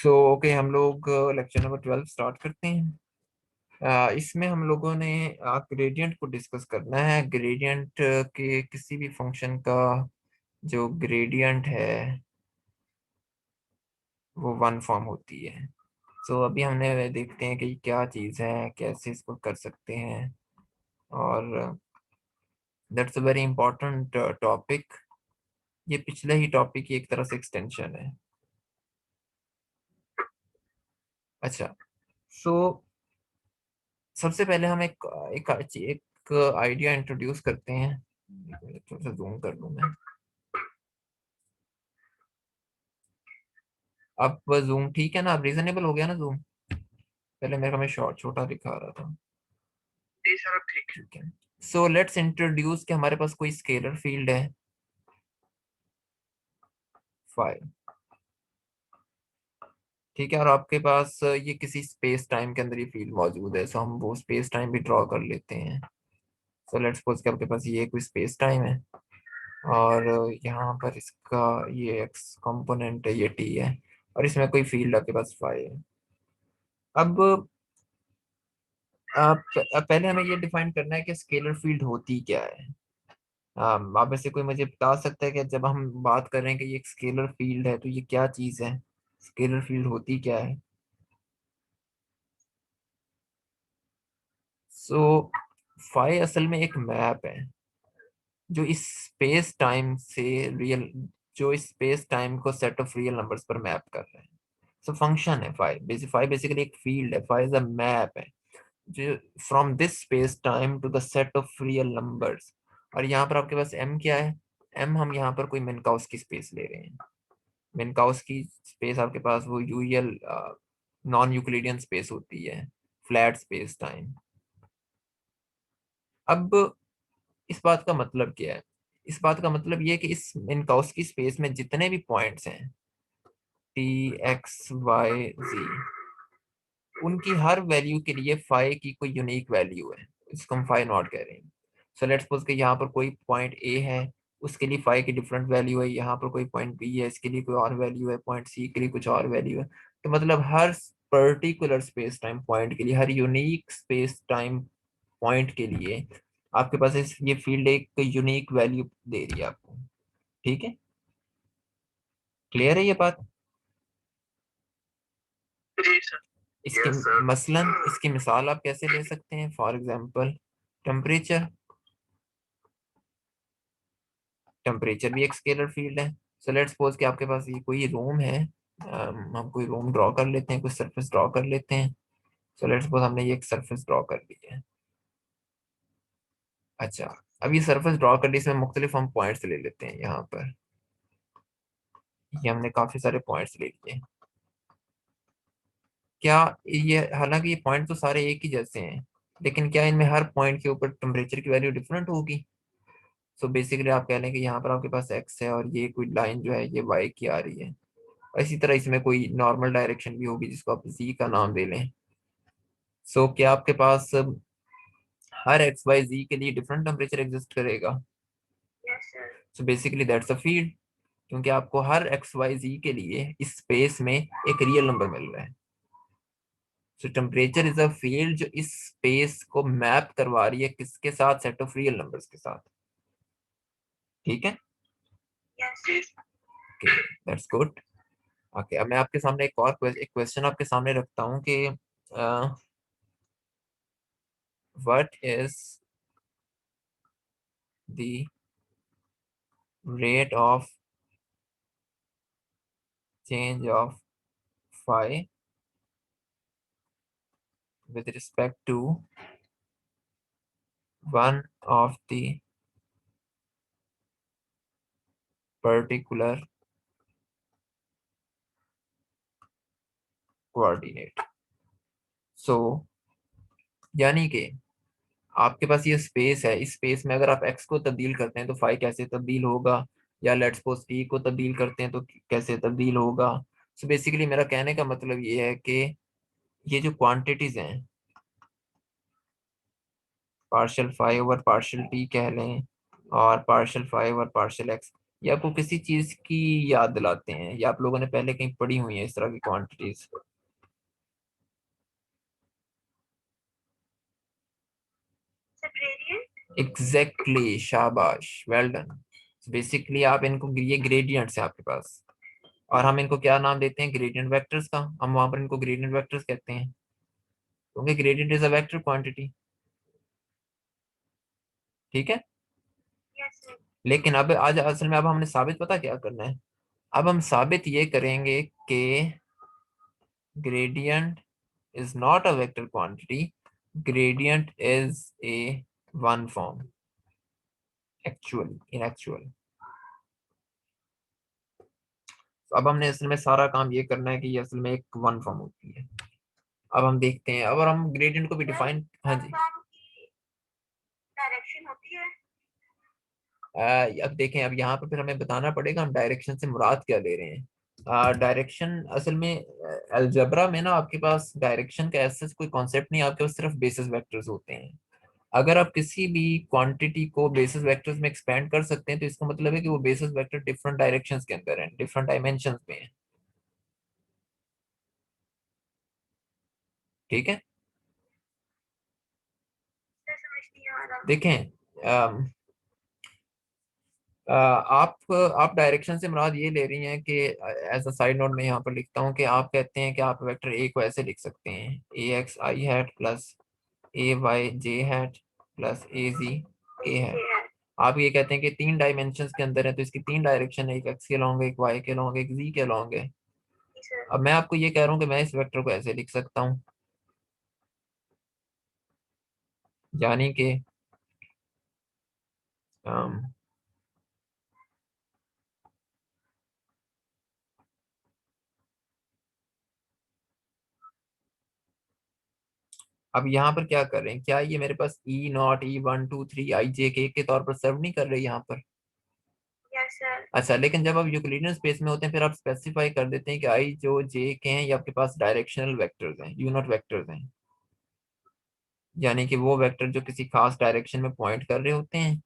Okay, हम लोग lecture number 12 start करते हैं। इसमें हम लोगों ने ग्रेडियंट को डिस्कस करना है। ग्रेडियंट के किसी भी फंक्शन का जो ग्रेडियंट है वो वन फॉर्म होती है। अभी हमने देखते हैं कि क्या चीज़ है, कैसे इसको कर सकते हैं। और that's a very important topic. ये पिछले ही टॉपिक की एक तरह से एक्सटेंशन है। अच्छा, सो सबसे पहले हम एक आइडिया इंट्रोड्यूस करते हैं। थोड़ा सा जूम कर लूं मैं। अब जूम ठीक है ना? अब रीजनेबल हो गया ना जूम? पहले मेरे को में शॉर्ट छोटा दिखा रहा था। जी सर, अब ठीक है। लेट्स इंट्रोड्यूस कि हमारे पास कोई स्केलर फील्ड है फाइव। ठीक है, और आपके पास ये किसी स्पेस टाइम के अंदर ये फील्ड मौजूद है। हम वो स्पेस टाइम भी ड्रॉ कर लेते हैं। लेट्स सपोज कि आपके पास ये कोई स्पेस टाइम है, और यहाँ पर इसका ये एक्स कंपोनेंट है, ये टी है, और इसमें कोई फील्ड आपके पास फाइव है। अब पहले हमें ये डिफाइन करना है कि स्केलर फील्ड होती क्या है। आप में से कोई मुझे बता सकता है कि जब हम बात कर रहे हैं कि ये एक स्केलर फील्ड है तो ये क्या चीज है? स्केलर फील्ड होती क्या है? सो फाई असल में एक मैप है जो इस स्पेस टाइम से रियल जो इस स्पेस टाइम को सेट ऑफ रियल नंबर्स पर मैप कर रहे हैं। फंक्शन है फाई बेसिकली एक फील्ड है। फाई इज अ मैप है जो from this space time to the set of real numbers. और यहाँ पर आपके पास एम क्या है? एम हम यहाँ पर कोई मिनकाउस्की स्पेस ले रहे हैं। मिनकाउस्की स्पेस आपके पास वो यूएल नॉन यूक्लिडियन स्पेस होती है, फ्लैट स्पेस टाइम। अब इस बात का मतलब क्या है? इस बात का मतलब ये है कि इस मिनकाउस्की स्पेस में जितने भी पॉइंट्स हैं टी एक्स वाई जी, उनकी हर वैल्यू के लिए फाई की कोई यूनिक वैल्यू है। इसको हम फाई नॉट कह रहे हैं। लेट्स सपोज कि यहाँ पर कोई पॉइंट ए है, उसके लिए फाई की डिफरेंट वैल्यू है। यहाँ पर कोई पॉइंट बी है, इसके लिए कोई और वैल्यू है। पॉइंट सी के लिए कुछ और वैल्यू है। तो मतलब हर पर्टिकुलर स्पेस टाइम पॉइंट के लिए, हर यूनिक स्पेस टाइम पॉइंट के लिए आपके पास ये फील्ड एक यूनिक वैल्यू दे रही है आपको। ठीक है, क्लियर है ये बात? जी सर। इसकी यस सर। मसलन इसकी मिसाल आप कैसे ले सकते हैं? For example temperature. टेम्परेचर भी एक स्केलर फील्ड है। लेट्स सपोज कि आपके पास ये कोई रूम है। हम कोई रूम ड्रॉ कर लेते हैं, कोई सरफेस ड्रॉ कर लेते हैं। लेट्स सपोज हमने ये एक सरफेस ड्रॉ कर ली है। अच्छा, अब ये सरफेस ड्रॉ कर ली, इसमें मुख्तलिफ हम पॉइंट्स ले लेते हैं। यहाँ पर ये हमने काफी सारे पॉइंट्स ले लिए। क्या ये, हालांकि ये पॉइंट तो सारे एक ही जैसे हैं, लेकिन क्या इनमें हर पॉइंट के ऊपर टेम्परेचर की वैल्यू डिफरेंट होगी? बेसिकली आप कह लें कि यहाँ पर आपके पास एक्स है, और ये कोई लाइन जो है ये वाई की आ रही है। और इसी तरह इसमें कोई नॉर्मल डायरेक्शन भी होगी जिसको आप जी का नाम दे लें। क्या आपके पास हर एक्स वाई जी के लिए डिफरेंट टेम्परेचर एग्जिस्ट करेगा? बेसिकली दैट्स अ फील्ड, क्योंकि आपको हर एक्स वाई जी के लिए इस स्पेस में एक रियल नंबर मिल रहा है। टेम्परेचर इज अ फील्ड जो इस स्पेस को मैप करवा रही है किसके साथ? सेट ऑफ रियल नंबर्स के साथ। ठीक है, दैट्स गुड। ओके, अब मैं आपके सामने एक क्वेश्चन आपके सामने रखता हूँ कि what is the rate of change of phi with respect to one of the particular coordinate। so यानी कि आपके पास ये स्पेस है, इस स्पेस में अगर आप x को तब्दील करते हैं तो फाई कैसे तब्दील होगा, या लेट्स सपोज t को तब्दील करते हैं तो कैसे तब्दील होगा। बेसिकली मेरा कहने का मतलब ये है कि ये जो क्वांटिटीज हैं, partial phi over partial t कह लें, और partial phi over partial x, ये आपको किसी चीज की याद दिलाते हैं या आप लोगों ने पहले कहीं पढ़ी हुई है इस तरह की क्वांटिटीज? एग्जैक्टली, शाबाश, वेल डन। बेसिकली आप इनको, ये ग्रेडियंट्स है आपके पास, और हम इनको क्या नाम देते हैं? ग्रेडियंट वेक्टर्स का। हम वहां पर इनको ग्रेडियंट वेक्टर्स कहते हैं, क्योंकि gradient is a vector quantity. ठीक है। लेकिन अब आज असल में अब हमने साबित पता क्या करना है? अब हम साबित ये करेंगे कि gradient is not a vector quantity, gradient is a one form, actually, in actual। तो अब हमने असल में सारा काम ये करना है कि ये असल में एक वन फॉर्म होती है। अब हम देखते हैं, अब हम ग्रेडियंट को भी डिफाइन, हाँ जी, डायरेक्शन होती है। अब देखें, अब यहाँ पर फिर हमें बताना पड़ेगा हम डायरेक्शन से मुराद क्या ले रहे हैं। डायरेक्शन असल में अलजबरा में ना आपके पास डायरेक्शन का ऐसा कोई कॉन्सेप्ट नहीं, आपके पास सिर्फ बेसिस वेक्टर्स होते हैं। अगर आप किसी भी क्वांटिटी को बेसिस वेक्टर्स में एक्सपेंड कर सकते हैं तो इसका मतलब है कि वो बेसिस वेक्टर डिफरेंट डायरेक्शंस के अंदर हैं, डिफरेंट डायमेंशंस में हैं। ठीक है। देखें, आप डायरेक्शन से मुराद ये ले रही हैं कि एज अ साइड नोट में यहाँ पर लिखता हूँ कि आप कहते हैं कि आप वेक्टर ए को ऐसे लिख सकते हैं, ए एक्स आई हैट प्लस ए वाई जे हैट प्लस ए जी के हैट। आप ये कहते हैं कि तीन डायमेंशंस के अंदर है तो इसकी तीन डायरेक्शन है, एक एक्स के लॉन्ग है, एक वाई के लॉन्ग है, एक जी के लॉन्ग है। अब मैं आपको ये कह रहा हूँ कि मैं इस वेक्टर को ऐसे लिख सकता हूँ, यानी कि अम, अब यहाँ पर क्या कर रहे हैं? क्या ये मेरे पास E not E one two three I J के तौर पर सर्व नहीं कर रहे यहाँ पर? Yes sir. अच्छा, लेकिन जब आप यूक्लिडियन स्पेस में होते हैं फिर आप स्पेसिफाई कर देते हैं कि आई जो जे के हैं ये आपके पास डायरेक्शनल वेक्टर्स हैं, यूनिट वेक्टर्स हैं, यानी कि वो वेक्टर जो किसी खास डायरेक्शन में पॉइंट कर रहे होते हैं।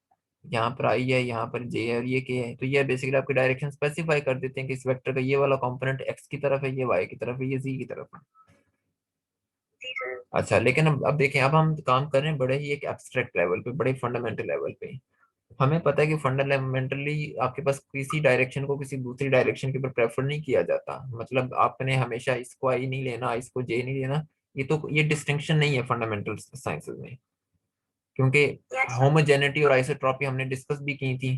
यहाँ पर आई है, यहाँ पर जे है और ये के है, तो ये बेसिकली आपकी डायरेक्शन स्पेसिफाई कर देते हैं कि इस वेक्टर का ये वाला कंपोनेंट एक्स की तरफ है, ये वाई की तरफ है, ये जी की तरफ है। अच्छा, लेकिन अब देखें, अब हम काम कर रहे हैं बड़े ही एक एब्स्ट्रैक्ट लेवल पे, बड़े फंडामेंटल लेवल पे। हमें पता है कि फंडामेंटली आपके पास किसी डायरेक्शन को किसी दूसरी डायरेक्शन के ऊपर प्रेफर नहीं किया जाता, मतलब आपने हमेशा इसको आई नहीं लेना, इसको जे नहीं लेना। ये डिस्टिंक्शन नहीं है फंडामेंटल साइंसेज में, क्योंकि होमोजेनिटी और आइसोट्रॉपी हमने डिस्कस भी की थी।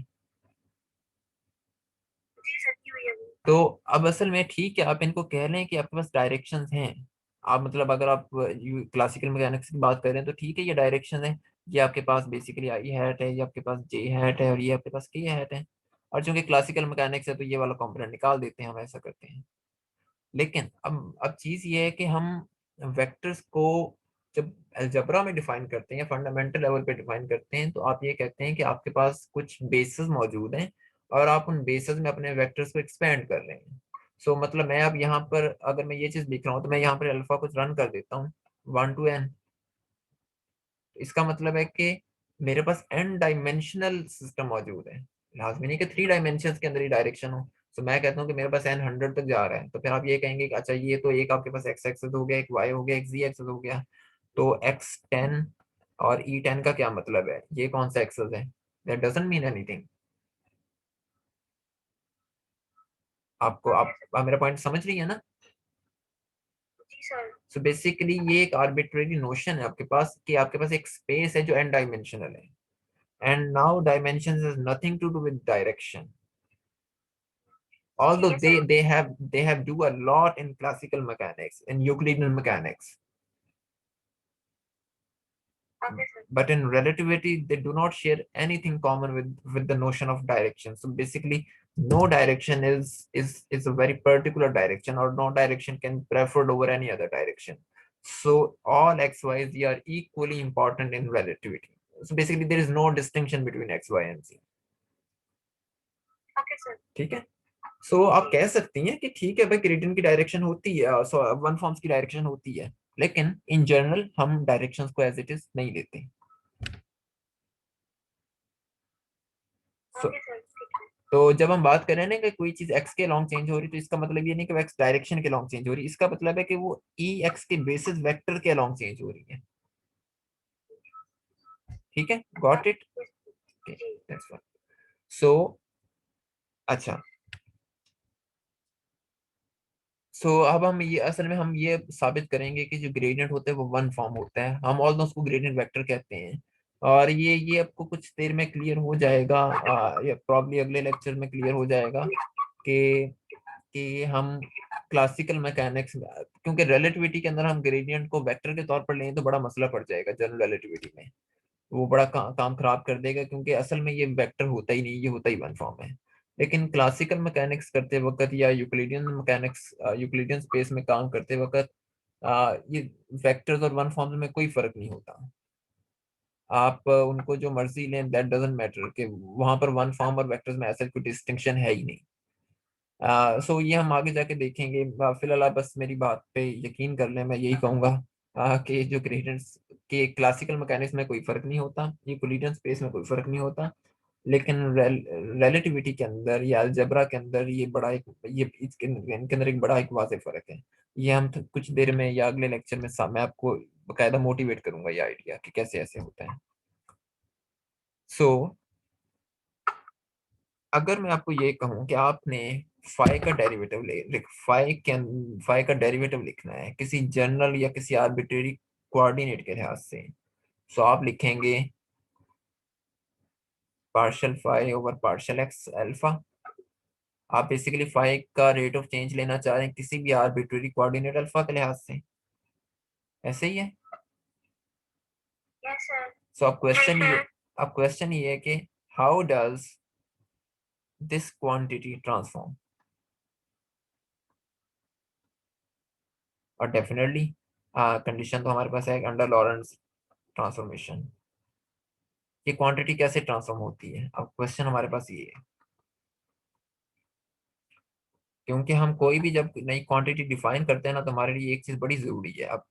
तो अब असल में ठीक है, आप इनको कह लें कि आपके पास डायरेक्शंस हैं। आप मतलब अगर आप क्लासिकल मैकेनिक्स की बात कर रहे हैं तो ठीक है, ये डायरेक्शन है। ये आपके पास बेसिकली आई हैट है, ये आपके पास जे हैट है और ये आपके पास के हैट है। और चूंकि क्लासिकल मैकेनिक्स है तो ये वाला कंपोनेंट निकाल देते हैं, हम ऐसा करते हैं। लेकिन अब चीज ये है कि हम वेक्टर्स को जब अलजबरा में डिफाइन करते हैं या फंडामेंटल लेवल पे डिफाइन करते हैं तो आप ये कहते हैं कि आपके पास कुछ बेसिस मौजूद हैं और आप उन बेसिस में अपने वेक्टर्स को एक्सपेंड कर रहे हैं। सो मतलब मैं अब यहाँ पर अगर मैं ये चीज लिख रहा हूँ तो मैं यहाँ पर अल्फा कुछ रन कर देता हूँ, 1 to n। इसका मतलब है कि मेरे पास एन डायमेंशनल सिस्टम मौजूद है, लाजमी नहीं कि थ्री डायमेंशन के अंदर ही डायरेक्शन हो। तो मैं कहता हूँ कि मेरे पास एन 100 तक जा रहा है, तो फिर आप ये कहेंगे कि अच्छा ये तो एक आपके पास एक्स एक्सेस हो गया, एक वाई हो गया, एक जी एक्सेस हो गया। तो x10 और e10 का क्या मतलब है? ये कौन सा एक्सेस है? That doesn't mean anything. आपको आप मेरा पॉइंट समझ रही है ना? सो बेसिकली ये एक आर्बिट्रेरी नोशन है आपके पास कि आपके पास एक स्पेस है जो एन डायमेंशनल है, and now dimensions has nothing to do with direction, although they have do a lot in classical mechanics, in Euclidean mechanics. Okay, but in relativity they do not share anything common with the notion of direction. So basically no direction is a very particular direction, or no direction can be preferred over any other direction. So all x y z are equally important in relativity. So basically there is no distinction between x y and z. Okay sir. ठीक है। सो आप कह सकती हैं कि ठीक है भाई, क्रिएटिन की डायरेक्शन होती है, सो वन फॉर्म्स की डायरेक्शन होती है, लेकिन इन जनरल हम डायरेक्शंस को एज इट इज नहीं लेते। सो तो जब हम बात करें ना कि कोई चीज एक्स के लॉन्ग चेंज हो रही, तो इसका मतलब ये नहीं कि वो एक्स डायरेक्शन के लॉन्ग चेंज हो रही, इसका मतलब है कि वो ई एक्स के बेसिस वेक्टर के लॉन्ग चेंज हो रही है। ठीक है, got it. That's one. So अच्छा, अब हम ये असल में हम ये साबित करेंगे कि जो ग्रेडियंट होते हैं वो वन फॉर्म होता है, हम ऑल उसको ग्रेडियंट वेक्टर कहते हैं। और ये आपको कुछ देर में क्लियर हो जाएगा, या प्रॉब्ली अगले लेक्चर में क्लियर हो जाएगा कि हम क्लासिकल मैकेनिक्स, क्योंकि रिलेटिविटी के अंदर हम ग्रेडियंट को वेक्टर के तौर पर लें तो बड़ा मसला पड़ जाएगा जनरल रिलेटिविटी में। वो बड़ा काम खराब कर देगा, क्योंकि असल में ये वेक्टर होता ही नहीं, ये होता ही वन फॉर्म है। लेकिन क्लासिकल मैकेनिक्स करते वक्त या यूक्लिडियन मैकेनिक्स, यूक्लिडियन स्पेस में काम करते वक्त ये वेक्टर्स और वन फॉर्म्स में कोई फर्क नहीं होता। आप उनको जो मर्जी लें, दैट डजंट मैटर, कि वहां पर वन फॉर्म और वेक्टर्स में ऐसा कोई डिस्टिंक्शन है ही नहीं। सो ये हम आगे जाके देखेंगे। फिलहाल आप बस मेरी बात पे यकीन कर लें, मैं यही कहूंगा कि जो ग्रेडियंट्स के क्लासिकल मैकेनिक्स में कोई फर्क नहीं होता, ये कोलिजन स्पेस में कोई फर्क नहीं होता। लेकिन रिलेटिविटी के अंदर या अलजेब्रा के अंदर ये बड़ा एक, ये इनके अंदर एक बड़ा एक वाज़ेह फर्क है। ये हम कुछ देर में या अगले लेक्चर में मैं आपको बकायदा मोटिवेट करूंगा ये आइडिया कि कैसे ऐसे होता है। सो अगर मैं आपको ये कहूं कि आपने फाइ का डेरिवेटिव फाइ का डेरिवेटिव लिखना है किसी जनरल या किसी आर्बिट्रेरी कोऑर्डिनेट के लिहाज से, सो आप लिखेंगे partial phi over partial x alpha. आप बेसिकली फाइ का रेट ऑफ चेंज लेना चाह रहे हैं किसी भी आर्बिट्रेरी कोऑर्डिनेट अल्फा के लिहाज से, ऐसे ही है। सो अब क्वेश्चन ये है कि how does this quantity transform. और डेफिनेटली कंडीशन तो हमारे पास है अंडर लॉरेंस ट्रांसफॉर्मेशन। ये क्वांटिटी कैसे ट्रांसफॉर्म होती है, अब क्वेश्चन हमारे पास ये है। क्योंकि हम कोई भी जब नई क्वांटिटी डिफाइन करते हैं ना, तो हमारे लिए एक चीज बड़ी जरूरी है अब,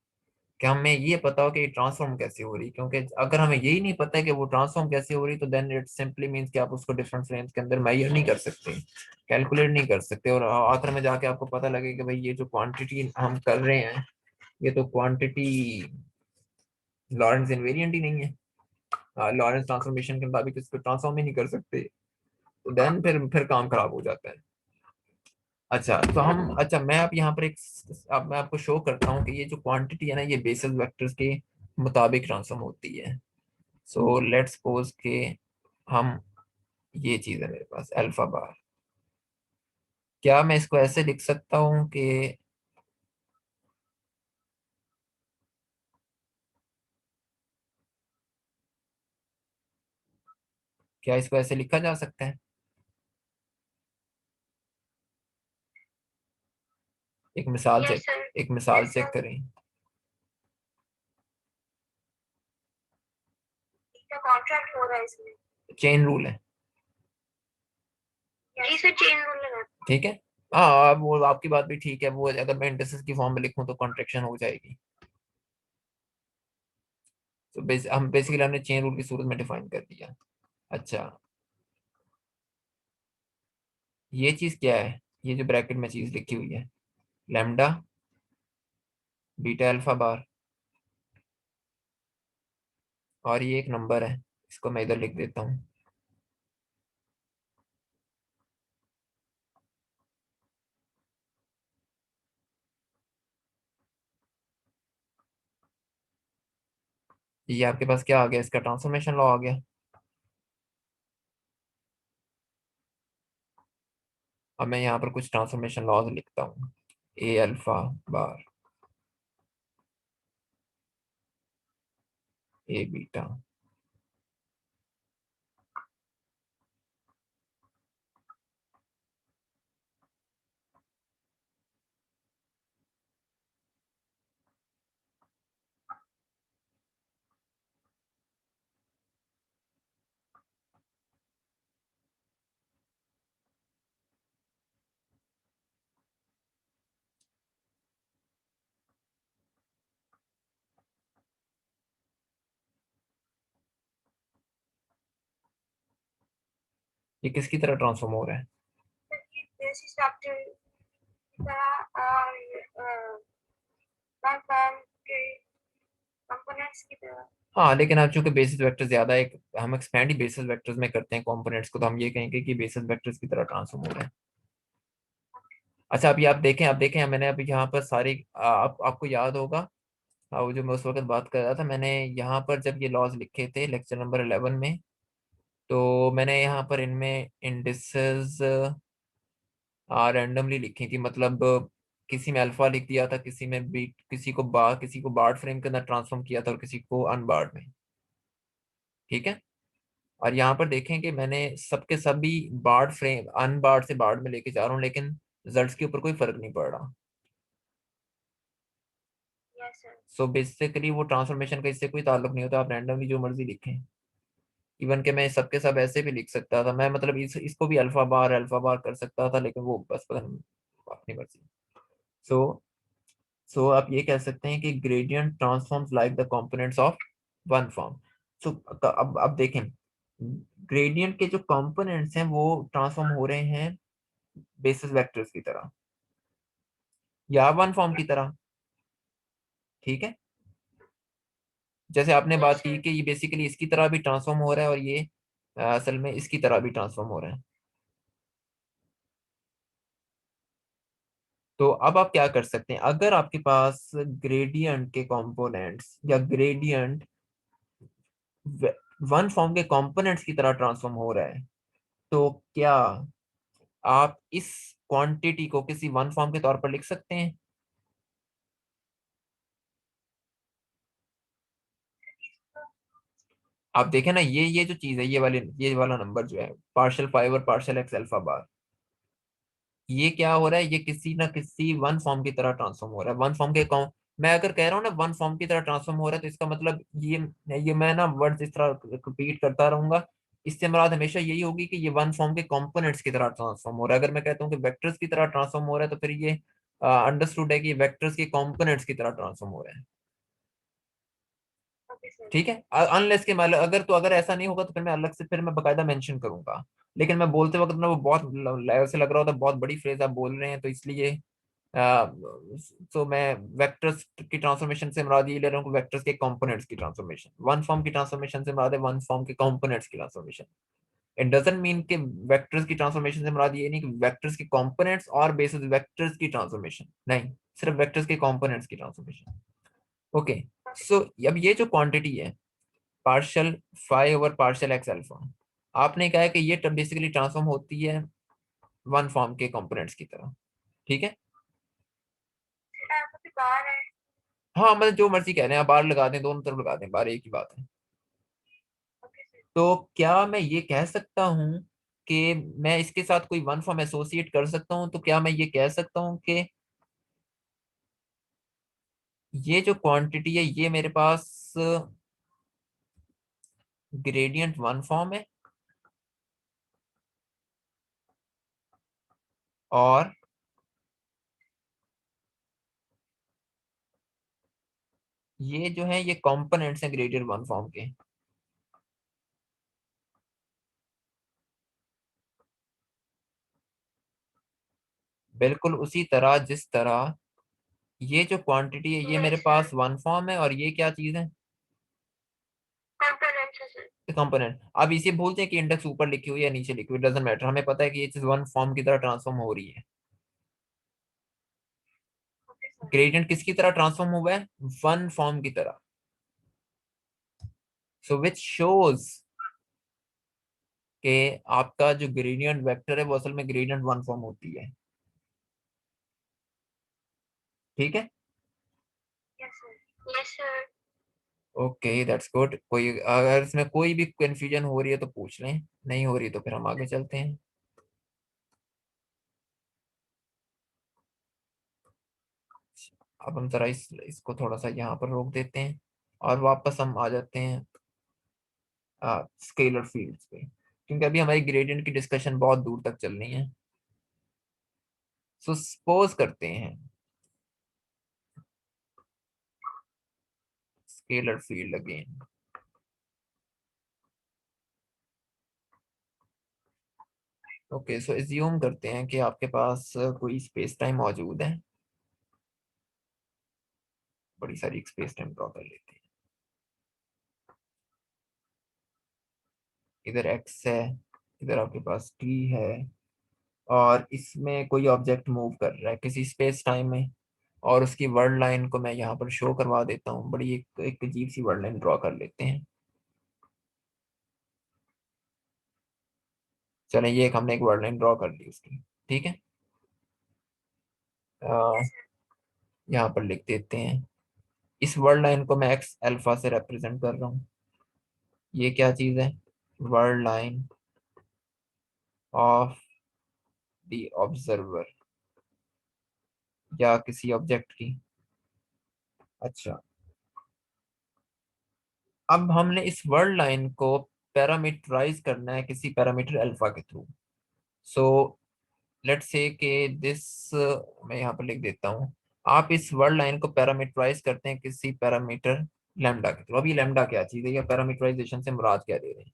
कि हमें ये पता हो कि ये ट्रांसफॉर्म कैसे हो रही। क्योंकि अगर हमें यही नहीं पता है कि वो ट्रांसफॉर्म कैसे हो रही, तो देन इट सिंपली मींस कि आप उसको डिफरेंस रेंज के अंदर मेजर नहीं कर सकते, कैलकुलेट नहीं कर सकते, और आखिर में जाके आपको पता लगे कि भाई ये जो क्वांटिटी हम कर रहे हैं, ये तो क्वांटिटी लॉरेंस इनवेरिएंट ही नहीं है, लॉरेंस ट्रांसफॉर्मेशन के मुताबिक इसको ट्रांसफॉर्म ही नहीं कर सकते, तो देन फिर काम खराब हो जाता है। अच्छा, तो हम अच्छा मैं अब यहाँ पर एक, अब मैं आपको शो करता हूँ कि ये जो क्वांटिटी है ना, ये बेसिस वेक्टर्स के मुताबिक ट्रांसफॉर्म होती है। सो लेट्स सपोज के हम, ये चीज है मेरे पास अल्फा बार, क्या मैं इसको ऐसे लिख सकता हूँ कि, क्या इसको ऐसे लिखा जा सकता है? एक मिसाल चेक, एक मिसाल चेक करें। कॉन्ट्रैक्ट हो रहा है इसमें, चेन रूल है। इसे चेन रूल लगा, ठीक है। हाँ, वो आपकी बात भी ठीक है, वो अगर मैं इंडिसेस की फॉर्म में लिखूं तो कॉन्ट्रैक्शन हो जाएगी। तो हम बेसिकली हमने चेन रूल की सूरत में डिफाइन कर दिया। अच्छा, ये चीज क्या है, ये जो ब्रैकेट में चीज लिखी हुई है, लैम्डा बीटा अल्फा बार, और ये एक नंबर है, इसको मैं इधर लिख देता हूँ। ये आपके पास क्या आ गया, इसका ट्रांसफॉर्मेशन लॉ आ गया। अब मैं यहाँ पर कुछ ट्रांसफॉर्मेशन लॉज लिखता हूँ। ए अल्फा बार, ए बीटा, ये किसकी तरह ट्रांसफॉर्म हो रहा है? बेसिस वेक्टर की तरह और वन फॉर्म के कंपोनेंट्स की तरह। हाँ, लेकिन अब चूंकि बेसिस वेक्टर ज्यादा एक हम एक्सपेंड ही बेसिस वेक्टर्स में करते हैं कंपोनेंट्स को, तो हम ये कहेंगे कि बेसिस वेक्टर्स की तरह ट्रांसफॉर्म हो रहा है। अच्छा, अभी आप देखें मैंने अभी यहाँ पर सारी आपको याद होगा, वो जो मैं उस वक्त बात कर रहा था, मैंने यहाँ पर जब ये लॉज लिखे थे लेक्चर नंबर 11 में, तो मैंने यहाँ पर इनमें इंडिसेस रैंडमली लिखी थी, मतलब किसी में अल्फा लिख दिया था, किसी में बीट, किसी को बार्ड फ्रेम के अंदर ट्रांसफॉर्म किया था और किसी को अनबार्ड में। ठीक है। और यहाँ पर देखें कि मैंने सबके सभी बार्ड फ्रेम अनबार्ड से बार्ड में लेके जा रहा हूँ, लेकिन रिजल्ट्स के ऊपर कोई फर्क नहीं पड़ रहा। Yes sir. सो बेसिकली वो ट्रांसफॉर्मेशन का इससे कोई ताल्लुक नहीं होता, आप रैंडमली जो मर्जी लिखें। इवन के मैं सबके सब ऐसे भी लिख सकता था, मैं मतलब इसको भी अल्फा बार कर सकता था, लेकिन वो बस पता नहीं, अपनी मर्जी। सो सो आप ये कह सकते हैं कि gradient transforms like the components of one form. So अब देखें, ग्रेडियंट के जो कंपोनेंट्स हैं वो ट्रांसफॉर्म हो रहे हैं बेसिस वेक्टर्स की तरह या वन फॉर्म की तरह। ठीक है। जैसे आपने बात यस की सर। कि ये बेसिकली इसकी तरह भी ट्रांसफॉर्म हो रहा है और ये असल में इसकी तरह भी ट्रांसफॉर्म हो रहा है। तो अब आप क्या कर सकते हैं, अगर आपके पास ग्रेडियंट के कंपोनेंट्स या ग्रेडियंट वन फॉर्म के कंपोनेंट्स की तरह ट्रांसफॉर्म हो रहा है, तो क्या आप इस क्वांटिटी को किसी वन फॉर्म के तौर पर लिख सकते हैं? आप देखें ना, ये जो चीज है, ये वाला नंबर जो है, पार्शियल फाइव और पार्शियल एक्स अल्फा बार, ये क्या हो रहा है, ये किसी ना किसी वन फॉर्म की तरह ट्रांसफॉर्म हो रहा है। वन फॉर्म के कौन, मैं अगर कह रहा हूँ ना वन फॉर्म की तरह ट्रांसफॉर्म हो रहा है, तो इसका मतलब ये मैं ना वर्ड्स इस तरह रिपीट करता रहूंगा, इससे मुराद हमेशा यही होगी कि ये वन फॉर्म के कंपोनेंट्स की तरह ट्रांसफॉर्म हो रहा है। अगर मैं कहता हूँ कि वेक्टर्स की तरह ट्रांसफॉर्म हो रहा है, तो फिर ये अंडरस्टूड है कि वेक्टर्स के कंपोनेंट्स की तरह ट्रांसफॉर्म हो रहा है। Okay sir. ठीक है। अनलेस के मतलब अगर ऐसा नहीं होगा, तो फिर मैं अलग से फिर मैं बकायदा मेंशन करूंगा। लेकिन मैं बोलते वक्त ना वो बहुत ऐसे लग रहा होता है बहुत बड़ी फ्रेज आप बोल रहे हैं, तो इसलिए तो मैं वेक्टर्स की ट्रांसफॉर्मेशन से मुराद ये ले रहा हूँ कि वेक्टर्स के कंपोनेंट्स की ट्रांसफॉर्मेशन, वन फॉर्म की ट्रांसफॉर्मेशन से मुराद है वन फॉर्म के कंपोनेंट्स की ट्रांसफॉर्मेशन। इट डजंट मीन कि वेक्टर्स की ट्रांसफॉर्मेशन से मुराद ये नहीं कि वेक्टर्स के कंपोनेंट्स और बेसिस वेक्टर्स की ट्रांसफॉर्मेशन, नहीं, सिर्फ वेक्टर्स के कंपोनेंट्स की transformation. Okay. Okay so sir. अब ये जो क्वांटिटी है, partial five over partial x alpha, आपने कहा है कि ये बेसिकली ट्रांसफॉर्म होती है वन फॉर्म के कंपोनेंट्स की तरह। ठीक है। आपकी बार है। हाँ, मतलब जो मर्जी कह रहे हैं, आप बार लगा दें, दोनों तरफ लगा दें, बार एक ही बात है। Okay sir. तो क्या मैं ये कह सकता हूँ कि मैं इसके साथ कोई वन फॉर्म एसोसिएट कर सकता हूँ, तो क्या मैं ये कह सकता हूँ कि ये जो क्वांटिटी है ये मेरे पास ग्रेडियंट वन फॉर्म है, और ये जो है ये कंपोनेंट्स हैं ग्रेडियंट वन फॉर्म के, बिल्कुल उसी तरह जिस तरह ये जो क्वांटिटी है ये मेरे यस सर। पास वन फॉर्म है, और ये क्या चीज है, कंपोनेंट्स है सर। कंपोनेंट। अब इसे भूलते हैं कि इंडेक्स ऊपर लिखी हुई है या नीचे लिखी हुई, डजेंट मैटर, हमें पता है कि ये चीज वन फॉर्म की तरह ट्रांसफॉर्म हो रही है। Okay sir. ग्रेडियंट किसकी तरह ट्रांसफॉर्म हुआ है, वन फॉर्म की तरह। सो विच शोज कि आपका जो ग्रेडियंट वेक्टर है वो असल में ग्रेडियंट वन फॉर्म होती है। ठीक है। Yes sir. Yes sir. Okay, that's good. कोई अगर इसमें कोई भी कंफ्यूजन हो रही है तो पूछ लें, नहीं हो रही तो फिर हम आगे चलते हैं। अब हम जरा इसको थोड़ा सा यहाँ पर रोक देते हैं और वापस हम आ जाते हैं स्केलर फील्ड्स पे, क्योंकि अभी हमारी ग्रेडियंट की डिस्कशन बहुत दूर तक चल रही है। सो सपोज करते हैं स्केलर फील्ड अगेन। ओके, सो एज्यूम करते हैं कि आपके पास कोई स्पेस टाइम मौजूद है। बड़ी सारी स्पेस टाइम ड्रॉ कर लेते हैं। इधर एक्स है, इधर आपके पास टी है, और इसमें कोई ऑब्जेक्ट मूव कर रहा है किसी स्पेस टाइम में, और उसकी वर्ल्ड लाइन को मैं यहाँ पर शो करवा देता हूँ। बड़ी एक अजीब सी वर्ल्ड लाइन ड्रॉ कर लेते हैं। चलें, ये एक हमने एक वर्ल्ड लाइन ड्रॉ कर ली उसकी। ठीक है, Yes, अ, sir. यहाँ पर लिख देते हैं, इस वर्ल्ड लाइन को मैं एक्स अल्फा से रिप्रेजेंट कर रहा हूँ। ये क्या चीज़ है? World line of the observer, या किसी ऑब्जेक्ट की। अच्छा, अब हमने इस वर्ल्ड लाइन को पैरामीटराइज करना है किसी पैरामीटर अल्फा के थ्रू। सो लेट्स से कि दिस, मैं यहाँ पर लिख देता हूँ, आप इस वर्ड लाइन को पैरामीटराइज करते हैं किसी पैरामीटर लैम्डा के थ्रू। अभी लैम्डा क्या चीज़ है, या पैरामीटराइजेशन से मुराद क्या दे रहे हैं,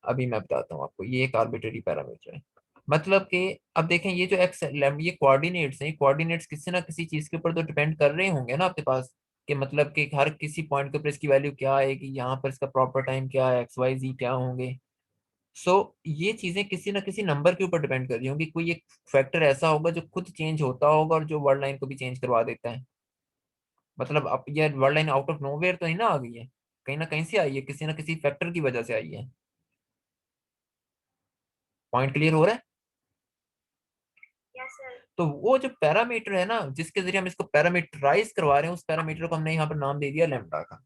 अभी मैं बताता हूँ आपको। ये एक आर्बिट्रेरी पैरामीटर है, मतलब कि अब देखें, ये जो एक्स लैम्डा, ये कोऑर्डिनेट्स हैं। कोऑर्डिनेट्स किसी ना किसी चीज़ के ऊपर तो डिपेंड कर रहे होंगे ना आपके पास, कि मतलब कि हर किसी पॉइंट के ऊपर इसकी वैल्यू क्या आएगी, यहाँ पर इसका प्रॉपर टाइम क्या है, एक्स वाई जी क्या होंगे। सो ये चीजें किसी ना किसी नंबर के ऊपर डिपेंड कर रही होंगी। कोई एक फैक्टर ऐसा होगा जो खुद चेंज होता होगा और जो वर्ड लाइन को भी चेंज करवा देता है। मतलब अब ये word line out of nowhere तो नहीं ना आ गई है, कहीं ना कहीं से आई है, किसी ना किसी फैक्टर की वजह से आई है। पॉइंट क्लियर हो रहा है? Yes, sir. तो वो जो पैरामीटर है ना, जिसके जरिए हम इसको पैरामीटराइज करवा रहे हैं, उस पैरामीटर को हमने यहाँ पर नाम दे दिया लैम्डा का।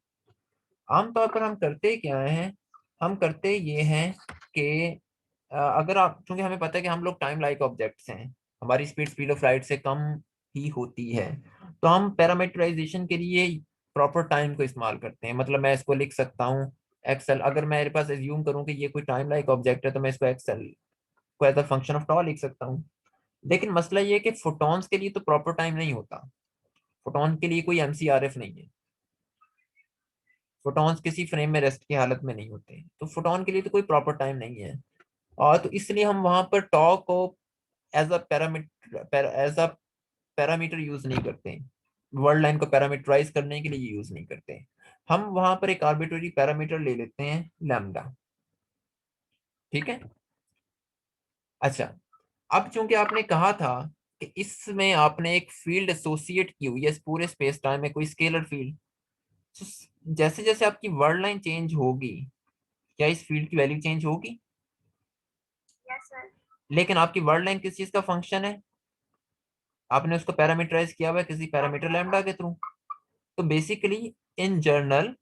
आमतौर पर हम करते क्या हैं, हम करते ये हैं कि अगर आप, चूंकि हमें पता है कि हम लोग टाइम लाइक ऑब्जेक्ट्स हैं, हमारी स्पीड स्पीड ऑफ लाइट से कम ही होती है, तो हम पैरामीटराइजेशन के लिए प्रॉपर टाइम को इस्तेमाल करते हैं। मतलब मैं इसको लिख सकता हूँ एक्सएल, अगर मेरे पास एज्यूम करूँ कि ये कोई टाइम लाइक ऑब्जेक्ट है, तो मैं इसको एक्सएल को एज अ फंक्शन ऑफ टॉ लिख सकता हूँ। लेकिन मसला ये है कि फोटॉन्स के लिए तो प्रॉपर टाइम नहीं होता। फोटॉन के लिए कोई एमसीआरएफ नहीं है। फोटॉन्स किसी फ्रेम में रेस्ट की हालत में नहीं होते, तो फोटॉन के लिए तो कोई प्रॉपर टाइम नहीं है। और तो इसलिए हम वहां पर टॉ को as a parameter, as a parameter use नहीं करते हैं। वर्ड लाइन को पैरामीटराइज करने के लिए यूज नहीं करते हैं। हम वहां पर एक आर्बिट्ररी पैरामीटर ले लेते हैं, लैम्डा। ठीक है। अच्छा, अब चूंकि आपने कहा था कि इसमें आपने एक फील्ड एसोसिएट की हुई है, इस पूरे स्पेस टाइम में कोई स्केलर फील्ड। जैसे जैसे आपकी वर्ड लाइन चेंज होगी, क्या इस फील्ड की वैल्यू चेंज होगी? Yes, sir. लेकिन आपकी वर्ड लाइन किस चीज का फंक्शन है? आपने उसको पैरामीटराइज किया हुआ है किसी पैरामीटर लैम्डा के थ्रू। तो बेसिकली इन जर्नल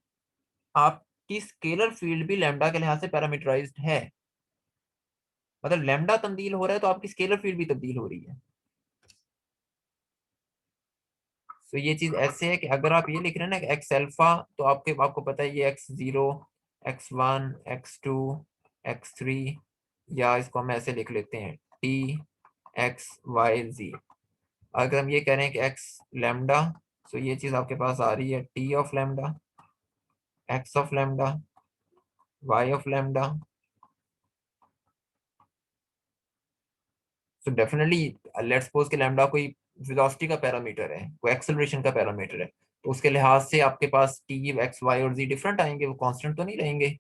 आपकी स्केलर फील्ड भी लैम्डा के लिहाज से पैरामीटराइज्ड है। मतलब लैम्डा तब्दील हो रहा है तो आपकी स्केलर फील्ड भी तब्दील हो रही है। तो ये चीज ऐसे है कि अगर आप ये लिख रहे हैं ना एक्स अल्फा, तो आपको पता है ये x0, x1, x2, x3, या इसको हम ऐसे लिख लेते हैं t x y z। अगर हम ये कह रहे हैं कि एक्स लैम्डा, तो ये चीज आपके पास आ रही है t of lambda, x of lambda, y of lambda. So definitely let's suppose कि लैम्डा कोई वेलोसिटी का पैरामीटर है, कोई एक्सेलरेशन का पैरामीटर है, तो उसके लिहाज से आपके पास टी एक्स वाई और जी डिफरेंट आएंगे, वो कांस्टेंट तो नहीं रहेंगे।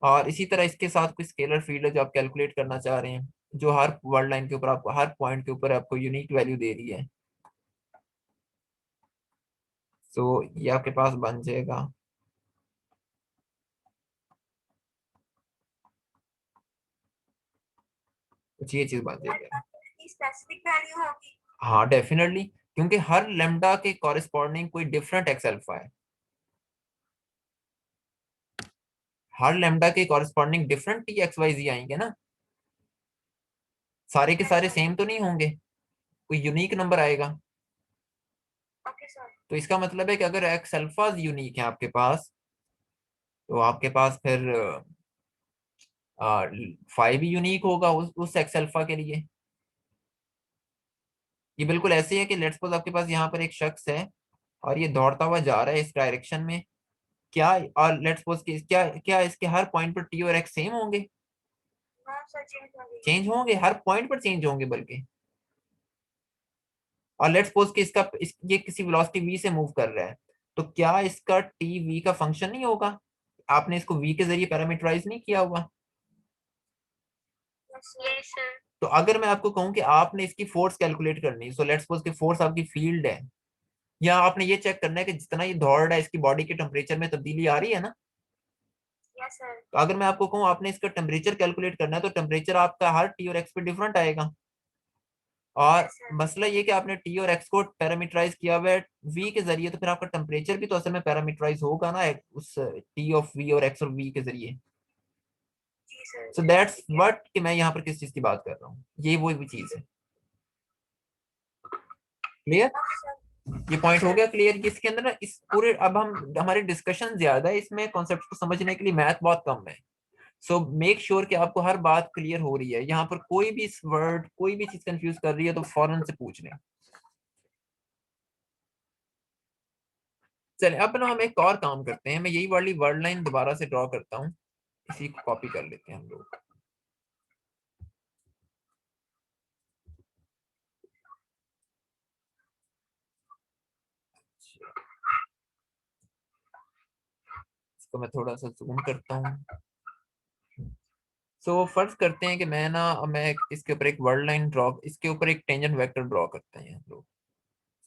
और इसी तरह इसके साथ कोई स्केलर फील्ड है जो आप कैलकुलेट करना चाह रहे हैं, जो हर वर्ड लाइन के ऊपर आपको, हर पॉइंट के ऊपर आपको यूनिक वैल्यू दे रही है। सो ये आपके पास बन जाएगा, कुछ ये चीज बन जाएगी। इसकी specific value होगी. हाँ डेफिनेटली, क्योंकि हर लेमडा के कॉरेस्पॉन्डिंग कोई डिफरेंट एक्स अल्फा है। हर लेमडा के corresponding different T X Y G आएंगे ना, सारे के Yes, सारे sir. सेम तो नहीं होंगे, कोई यूनिक नंबर आएगा। Okay, sir. तो इसका मतलब है कि अगर एक्स अल्फा यूनिक है आपके पास, तो आपके पास फिर फाइव भी यूनिक होगा उस एक्स अल्फा के लिए। ये बिल्कुल ऐसे है कि लेट्स सपोज आपके पास यहाँ पर एक शख्स है, और ये दौड़ता हुआ जा रहा है इस डायरेक्शन में, क्या, और लेट्स सपोज कि क्या क्या इसके हर पॉइंट पर टी और एक्स सेम होंगे? हाँ सर चेंज होंगे। चेंज होंगे, हर पॉइंट पर चेंज होंगे बल्कि। और लेट्स सपोज कि ये किसी वेलोसिटी v से मूव कर रहा है, तो क्या इसका टी v का फंक्शन नहीं होगा? आपने इसको v के जरिए पैरामीटराइज नहीं किया हुआ। Yes sir. तो अगर मैं आपको कहूं कि आपने इसकी फोर्स कैलकुलेट करनी है, सो लेट्स सपोज कि फोर्स आपकी फील्ड है, या आपने ये चेक करना है कि जितना ये दौड़ रहा है इसकी बॉडी के टेम्परेचर में तब्दीली आ रही है ना। Yes sir. तो अगर मैं आपको कहूं आपने इसका टेम्परेचर कैलकुलेट करना है, तो टेम्परेचर आपका हर टी और एक्स पे डिफरेंट आएगा। और यस सर। मसला ये कि आपने टी और एक्स को पैरामीटराइज किया हुआ है वी के जरिए, तो फिर आपका टेम्परेचर भी तो असल में पैरामीटराइज होगा ना उस टी ऑफ वी और एक्स और वी के जरिए। जी सर। सो दैट्स व्हाट कि मैं यहाँ पर किस चीज की बात कर रहा हूँ, ये वो भी चीज है। क्लियर? Okay sir. ये पॉइंट हो गया क्लियर कि इसके अंदर ना इस पूरे, अब हम हमारी डिस्कशन ज्यादा है इसमें, कॉन्सेप्ट को समझने के लिए मैथ बहुत कम है। सो मेक श्योर कि आपको हर बात क्लियर हो रही है। यहाँ पर कोई भी वर्ड कोई भी चीज कंफ्यूज कर रही है तो फौरन से पूछ लें। चले अब ना हम एक और काम करते हैं, मैं यही वाली वर्ड लाइन दोबारा से ड्रॉ करता हूँ, इसी को कॉपी कर लेते हैं हम लोग। इसको मैं थोड़ा सा जूम करता हूँ। सो फर्ज करते हैं कि मैं इसके ऊपर एक वर्ड लाइन ड्रॉ, इसके ऊपर एक टेंजेंट वेक्टर ड्रॉ करते हैं हम लोग।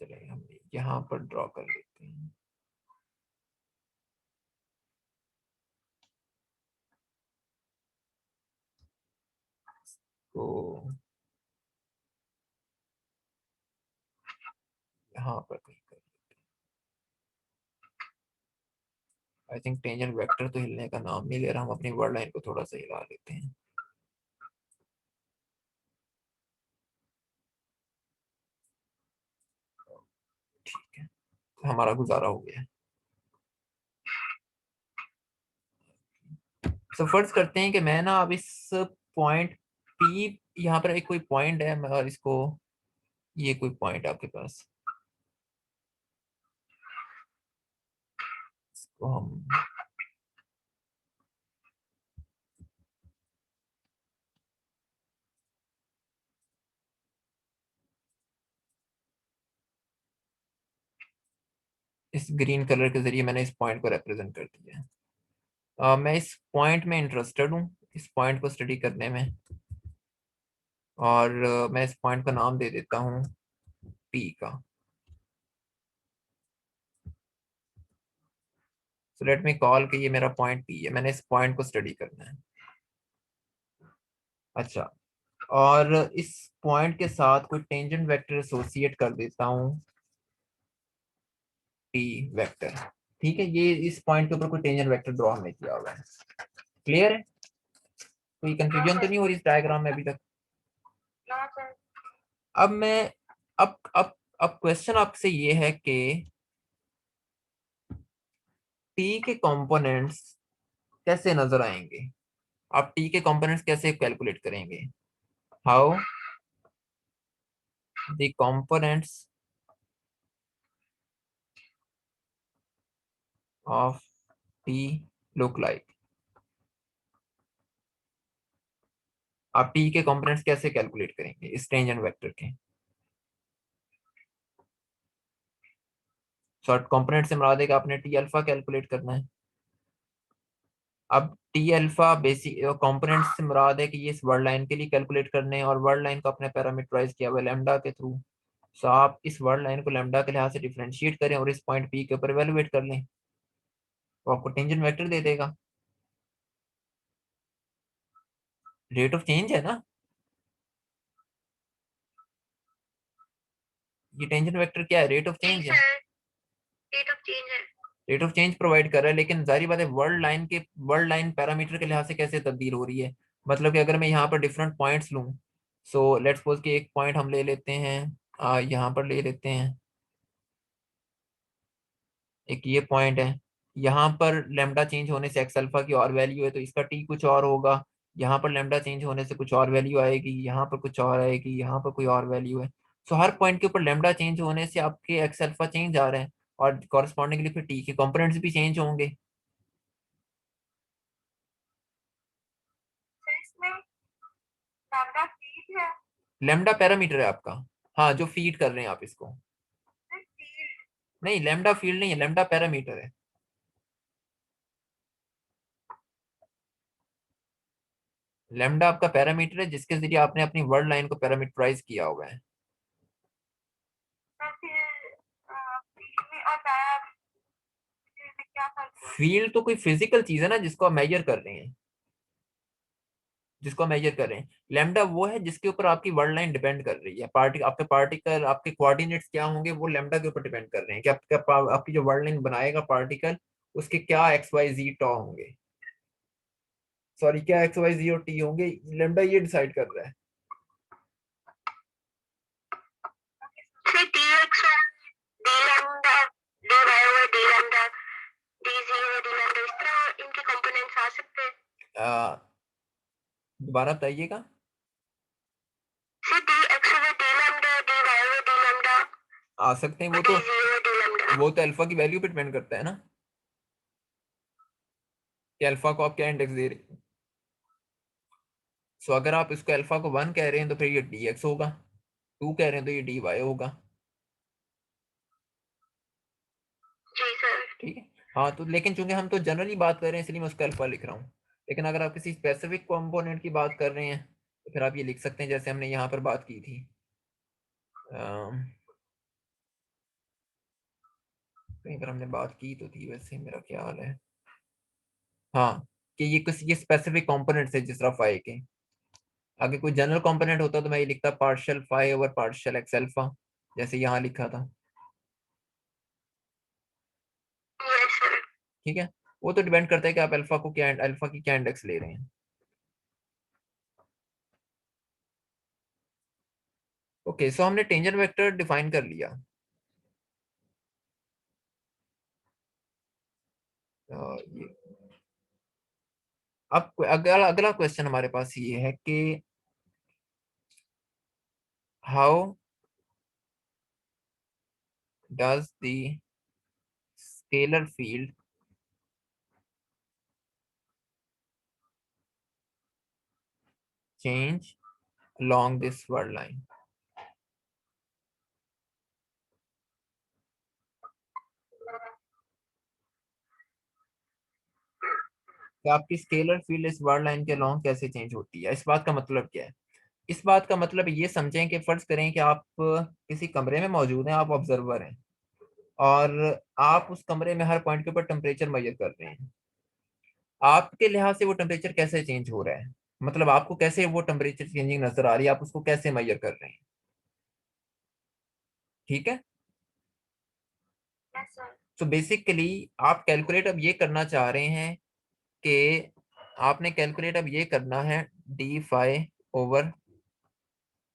चले हम यहाँ पर ड्रॉ कर लेते हैं। तो यहाँ पर कहीं कर, आई थिंक टेंजेंट वेक्टर तो हिलने का नाम नहीं ले रहा, हम अपनी वर्ड लाइन को थोड़ा सा हिला लेते हैं। ठीक है, हमारा गुजारा हो गया। सो फर्ज करते हैं कि मैं ना अब इस पॉइंट पी, यहाँ पर एक कोई पॉइंट है, मैं और इसको, ये कोई पॉइंट है आपके पास, इसको हम इस ग्रीन कलर के जरिए मैंने इस पॉइंट को रिप्रेजेंट कर दिया है। मैं इस पॉइंट में इंटरेस्टेड हूँ, इस पॉइंट को स्टडी करने में। और मैं इस पॉइंट का नाम दे देता हूँ पी का। सो लेट मी कॉल कि ये मेरा पॉइंट पी है, मैंने इस पॉइंट को स्टडी करना है। अच्छा, और इस पॉइंट के साथ कोई टेंजेंट वेक्टर एसोसिएट कर देता हूँ, टी वेक्टर। ठीक है, ये इस पॉइंट के ऊपर कोई टेंजेंट वेक्टर ड्रॉ हमने किया हुआ है। क्लियर है? कोई नो कंफ्यूजन तो सर। नहीं हो रही इस डायग्राम में अभी तक? No sir. अब मैं अब क्वेश्चन आपसे ये है कि टी के कंपोनेंट्स कैसे नजर आएंगे? आप टी के कंपोनेंट्स कैसे कैलकुलेट करेंगे? How the components of T look like? आप टी के कंपोनेंट्स कैसे कैलकुलेट करेंगे इस टेंजेंट वेक्टर के? शॉर्ट कंपोनेंट से मुराद है कि आपने टी अल्फा कैलकुलेट करना है। अब टी अल्फा बेसिक कंपोनेंट से मुराद है कि ये इस वर्ड लाइन के लिए कैलकुलेट करने हैं, और वर्ड लाइन को अपने पैरामीटराइज किया हुआ लैम्डा के थ्रू। सो आप इस वर्ड लाइन को लैम्डा के लिहाज से डिफरेंशिएट करें और इस पॉइंट पी के ऊपर एवेलुएट कर लें, तो आपको टेंजेंट वेक्टर दे देगा। रेट ऑफ चेंज है ना, ये टेंजेंट वेक्टर क्या है? रेट ऑफ जी चेंज है। सर। रेट ऑफ चेंज है। रेट ऑफ चेंज प्रोवाइड कर रहा है, लेकिन जारी बात है वर्ड लाइन पैरामीटर के लिहाज से कैसे तब्दील हो रही है। मतलब कि अगर मैं यहाँ पर डिफरेंट पॉइंट्स लूँ, सो लेट्स सपोज कि एक पॉइंट हम ले लेते हैं, यहाँ पर ले लेते हैं, एक ये पॉइंट है, यहाँ पर लेमडा चेंज होने से एक्स अल्फा की और वैल्यू है तो इसका टी कुछ और होगा। यहाँ पर लेमडा चेंज होने से कुछ और वैल्यू आएगी, यहाँ पर कुछ और आएगी, यहाँ पर कोई और वैल्यू है। सो हर पॉइंट के ऊपर लेमडा चेंज होने से आपके एक्स अल्फा चेंज आ रहे हैं, और कॉरेस्पॉन्डिंगली फिर टी के कंपोनेंट्स भी चेंज होंगे। सर इसमें लैम्डा पैरामीटर है आपका। हाँ, जो फीड कर रहे हैं आप इसको। नहीं, लैम्डा फील्ड नहीं है, लैम्डा पैरामीटर है। लैम्डा आपका पैरामीटर है जिसके जरिए आपने अपनी वर्ड लाइन को पैरामीटराइज किया हुआ है। तो फिर में और पैरा में क्या फर्क है? फील्ड तो कोई फिजिकल चीज है ना, जिसको आप मेजर कर रहे हैं, जिसको मेजर कर रहे हैं। लैम्डा वो है जिसके ऊपर आपकी वर्ड लाइन डिपेंड कर रही है। आपके पार्टिकल, आपके कोऑर्डिनेट्स क्या होंगे वो लैम्डा के ऊपर डिपेंड कर रहे हैं कि आपकी जो वर्ड लाइन बनाएगा पार्टिकल, उसके क्या एक्स वाई जी टॉ होंगे, सॉरी क्या एक्स वाई जी और टी होंगे, लैम्डा ये डिसाइड कर रहा है। फिर dx d lambda dy over d lambda dz over d lambda इस तरह इनके कंपोनेंट्स आ सकते हैं। दोबारा बताइएगा। फिर dx over d lambda dy over d lambda आ सकते हैं, dz over d lambda। वो तो अल्फा की वैल्यू पे डिपेंड करता है ना, कि अल्फा को आप क्या इंडेक्स दे रहे हैं। सो अगर आप इसको अल्फा को 1 कह रहे हैं तो फिर ये डी एक्स होगा, 2 कह रहे हैं तो ये डी वाई होगा। जी सर। ठीक है। हाँ, तो लेकिन चूंकि हम तो जनरली बात कर रहे हैं इसलिए मैं उसका अल्फा लिख रहा हूँ। लेकिन अगर आप किसी स्पेसिफिक कंपोनेंट की बात कर रहे हैं तो फिर आप ये लिख सकते हैं जैसे हमने यहाँ पर बात की थी। कहीं पर हमने बात की तो थी वैसे, मेरा ख्याल है। हाँ, कि ये कुछ ये स्पेसिफिक कंपोनेंट्स है जिस तरह फाई के। अगर कोई जनरल कंपोनेंट होता तो मैं ये लिखता partial phi over partial x alpha, जैसे यहाँ लिखा था। Yes sir. ठीक है। वो तो डिपेंड करता है कि आप अल्फा को क्या, अल्फा की क्या इंडेक्स ले रहे हैं। ओके, सो हमने टेंजेंट वेक्टर डिफाइन कर लिया। ये अब अगला अगला क्वेश्चन हमारे पास ये है कि how does the scalar field change along this word line। कि आपकी स्केलर फील्ड इस वर्ड लाइन के अलॉन्ग कैसे चेंज होती है। इस बात का मतलब क्या है? इस बात का मतलब ये समझें कि फर्ज करें कि आप किसी कमरे में मौजूद हैं, आप ऑब्जर्वर हैं, और आप उस कमरे में हर पॉइंट के ऊपर टेम्परेचर मेजर कर रहे हैं। आपके लिहाज से वो टेम्परेचर कैसे चेंज हो रहा है, मतलब आपको कैसे वो टेम्परेचर चेंजिंग नजर आ रही है, आप उसको कैसे मेजर कर रहे हैं। ठीक है। Yes sir. तो बेसिकली आप कैलकुलेट अब ये करना चाह रहे हैं कि आपने कैलकुलेट अब ये करना है d phi over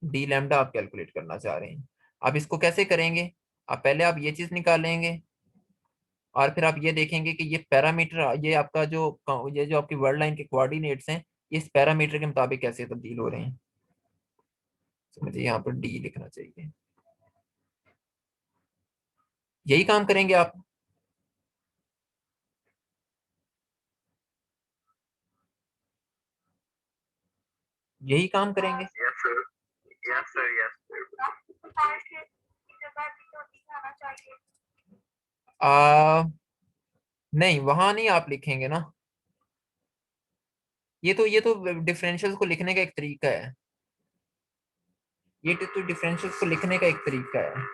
d lambda आप कैलकुलेट करना चाह रहे हैं। आप इसको कैसे करेंगे? आप पहले आप ये चीज निकालेंगे और फिर आप ये देखेंगे कि ये पैरामीटर, ये आपका जो, ये जो आपकी वर्ड लाइन के कोऑर्डिनेट्स हैं, ये इस पैरामीटर के मुताबिक कैसे तब्दील हो रहे हैं। तो मुझे यहाँ पर डी लिखना चाहिए। यही काम करेंगे आप। यही काम करेंगे। Yes sir. Yes sir. Yes sir. Part के जगह भी तो दिखाना चाहिए। नहीं, वहां नहीं आप लिखेंगे ना। ये तो डिफरेंशियल्स को लिखने का एक तरीका है। ये तो डिफरेंशियल्स को लिखने का एक तरीका है।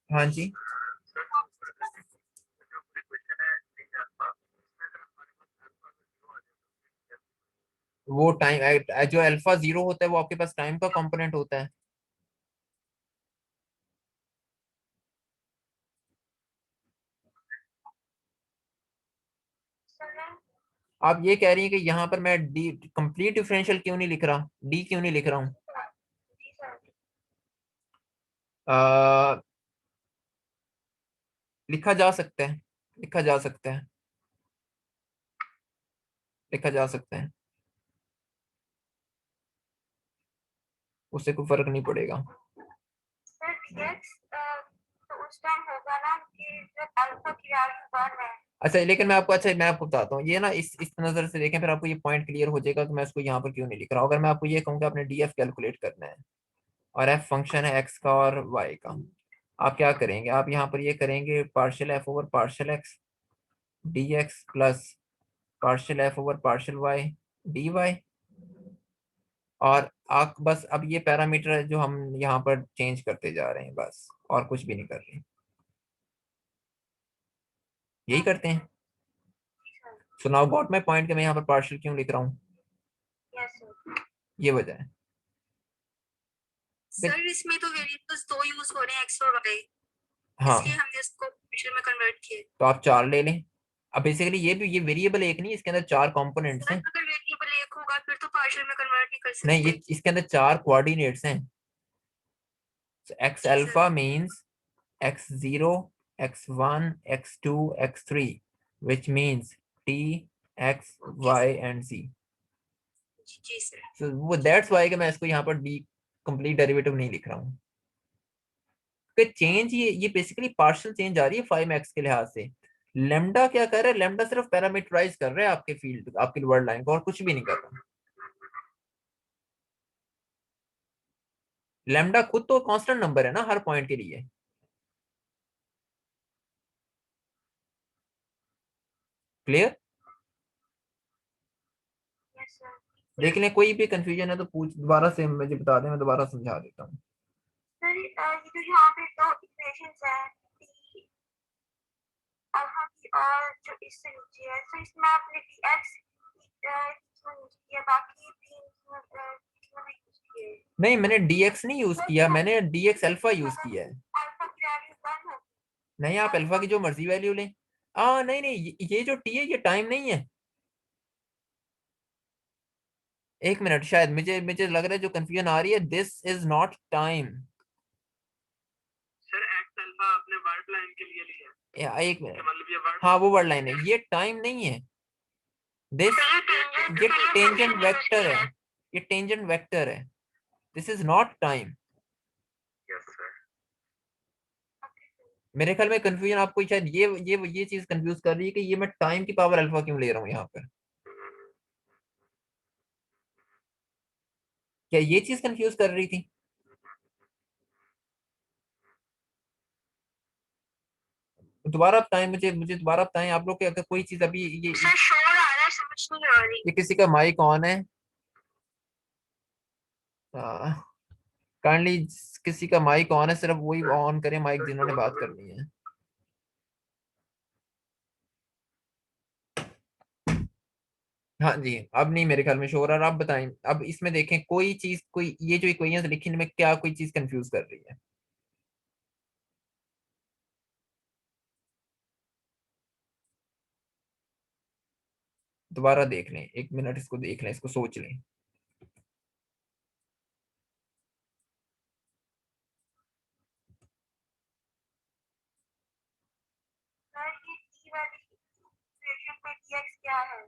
हाँ जी। वो टाइम, जो अल्फा जीरो होता है वो आपके पास टाइम का कंपोनेंट होता है। सर आप ये कह रही हैं कि यहाँ पर मैं डी कंप्लीट डिफरेंशियल क्यों नहीं लिख रहा, डी क्यों नहीं लिख रहा हूँ? जी सर। आ, लिखा जा सकता है, लिखा जा सकता है, लिखा जा सकता है, उससे कोई फर्क नहीं पड़ेगा। सर dx तो उस टाइम होगा ना कि जब अल्फा की वैल्यू 1 है अच्छा लेकिन मैं आपको बताता हूँ ये ना, इस नजर से देखें फिर आपको ये पॉइंट क्लियर हो जाएगा कि मैं इसको यहाँ पर क्यों नहीं लिख रहा हूँ। अगर मैं आपको ये कहूँ कि आपने डीएफ कैलकुलेट करना है और एफ फंक्शन है एक्स का और वाई का, आप क्या करेंगे, आप यहाँ पर ये करेंगे partial f over partial x d x plus partial f over partial y d y. और आप बस अब ये पैरामीटर है जो हम यहाँ पर चेंज करते जा रहे हैं बस, और कुछ भी नहीं कर रहे, यही करते हैं। So now got my point कि मैं यहाँ पर पार्शियल क्यों लिख रहा हूँ, ये वजह है। सर इसमें तो वेरिएबल्स दो यूज हो रहे हैं एक्स और वाई, हाँ इसलिए हमने इसको फ्यूचर में कन्वर्ट किए। तो आप 4 ले लें। अब बेसिकली ये वेरिएबल एक नहीं, इसके अंदर 4 कंपोनेंट्स सर हैं। अगर वेरिएबल एक होगा फिर तो पार्शियल में कन्वर्ट नहीं कर नहीं, ये सकते। इसके अंदर 4 कोऑर्डिनेट्स हैं। एक्स जी sir. Alpha means x0 x1 x2 x3 which means t x y and z। जी सर। so वो दैट्स वाई कि मैं इसको यहाँ पर डी कंप्लीट डेरिवेटिव नहीं लिख रहा हूँ कि चेंज ये बेसिकली पार्शियल चेंज आ रही है 5x के लिहाज से। लेमडा क्या कर रहा है, लेमडा सिर्फ पैरामीटराइज कर रहा है आपके फील्ड आपकी वर्ड लाइन को, और कुछ भी नहीं कर रहा। लेमडा खुद तो कांस्टेंट नंबर है ना हर पॉइंट के लिए। क्लियर? Yes sir. देख लें, कोई भी कंफ्यूजन है तो पूछ दोबारा से मुझे बता दें, मैं दोबारा समझा देता हूँ। सर ये जो यहाँ पे दो इक्वेशंस हैं टी अल्फा की और जो इससे नीचे है, तो इसमें आपने टी एक्स यूज किया, बाकी तीन इसमें यूज किए। नहीं, मैंने dx नहीं यूज किया, मैंने dx अल्फा यूज किया है। अल्फा की वैल्यू 1 होगी। नहीं, आप अल्फा की जो मर्जी वैल्यू लें। नहीं नहीं, ये जो टी है ये टाइम नहीं है। एक मिनट, शायद मुझे मुझे लग रहा है जो कंफ्यूजन आ रही है, this is not time. Sir x alpha आपने वर्ड लाइन के लिए लिया है, एक मिनट, मतलब ये वर्ड। हाँ वो वर्ड लाइन है, ये टाइम नहीं है। दिस, ये टेंजेंट वेक्टर है, ये टेंजेंट वेक्टर है, this is not time. Yes sir. मेरे ख्याल में कंफ्यूजन आपको शायद ये चीज कंफ्यूज कर रही है कि ये मैं टाइम की पावर अल्फा क्यों ले रहा हूँ यहाँ पर। क्या ये चीज कंफ्यूज कर रही थी? दोबारा बताएं, मुझे मुझे दोबारा बताएं आप लोग के, अगर कोई चीज अभी सर शोर आ रहा है, समझ नहीं आ रही। ये किसी का माइक ऑन है? काइंडली किसी का माइक ऑन है सिर्फ वही ऑन करें माइक जिन्होंने बात करनी है। हाँ जी, अब नहीं मेरे ख्याल में शोर आ रहा। आप बताएं, अब इसमें देखें कोई चीज, कोई ये जो इक्वेशंस लिखी इनमें क्या कोई चीज कंफ्यूज कर रही है? दोबारा देख लें, एक मिनट इसको देख लें, इसको सोच लें। सर ये टी वाली इक्वेशन पे dx क्या है?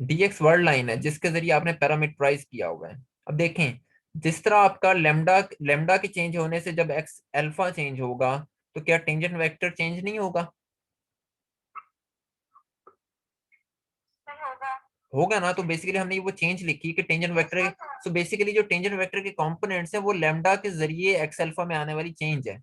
dx वर्ड लाइन है जिसके जरिए आपने पैरामीटराइज किया हुआ है। अब देखें, जिस तरह आपका लेमडा लेमडा के चेंज होने से जब एक्स अल्फा चेंज होगा, तो क्या टेंजेंट वेक्टर चेंज नहीं होगा? सर होगा। होगा ना। तो बेसिकली हमने वो चेंज लिखी कि टेंजेंट वेक्टर, सो बेसिकली जो टेंजेंट वेक्टर के कंपोनेंट्स हैं वो लेमडा के जरिए एक्स अल्फा में आने वाली चेंज है।